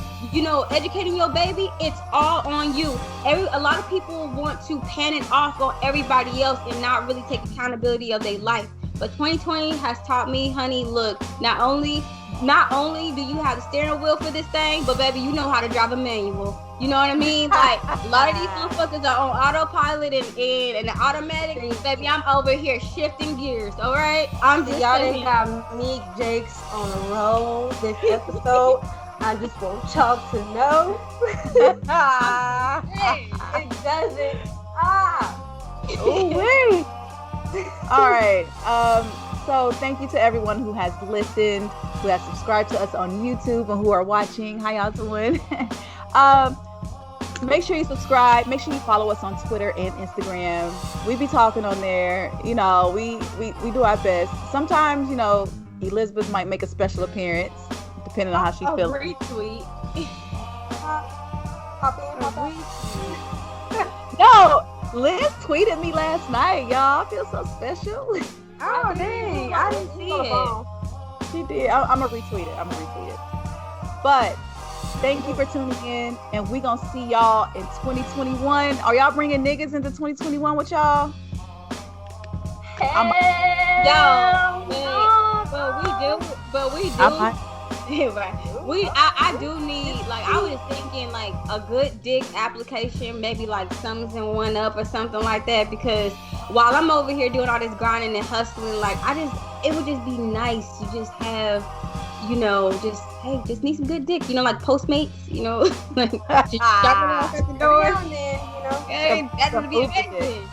educating your baby, it's all on you. A lot of people want to pan it off on everybody else and not really take accountability of their life. But 2020 has taught me, honey, look, not only do you have the steering wheel for this thing, but baby, you know how to drive a manual. You know what I mean? Like, a lot of these motherfuckers are on autopilot and the automatic. Baby, I'm over here shifting gears, all right? I'm just y'all didn't have Meek Jakes on a roll this episode. I just want y'all to know. Hey, it doesn't. Ooh-wee. All right. So thank you to everyone who has listened, who has subscribed to us on YouTube, and who are watching. How y'all doing? Make sure you subscribe. Make sure you follow us on Twitter and Instagram. We be talking on there. We do our best. Sometimes, Elizabeth might make a special appearance, depending on how she's feeling. Retweet. No, Liz tweeted me last night, y'all. I feel so special. Oh, dang. I didn't see it. She did. I'm going to retweet it. But thank you for tuning in, and we going to see y'all in 2021. Are y'all bringing niggas into 2021 with y'all? But we do. I do need, like, I was thinking like a good dick application, maybe like Sums and One Up or something like that, because while I'm over here doing all this grinding and hustling, like, it would just be nice to just have, just need some good dick, like Postmates, like, just dropping off at the door. Hey, that would be amazing.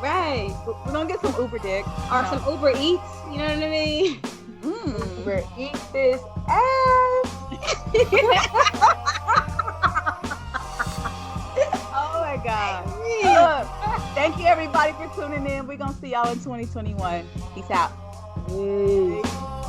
Right. We're gonna get some Uber dick. Or some Uber Eats, you know what I mean? Uber Eats this ass. Oh my God. Look, thank you everybody for tuning in. We're gonna see y'all in 2021. Peace out. Peace.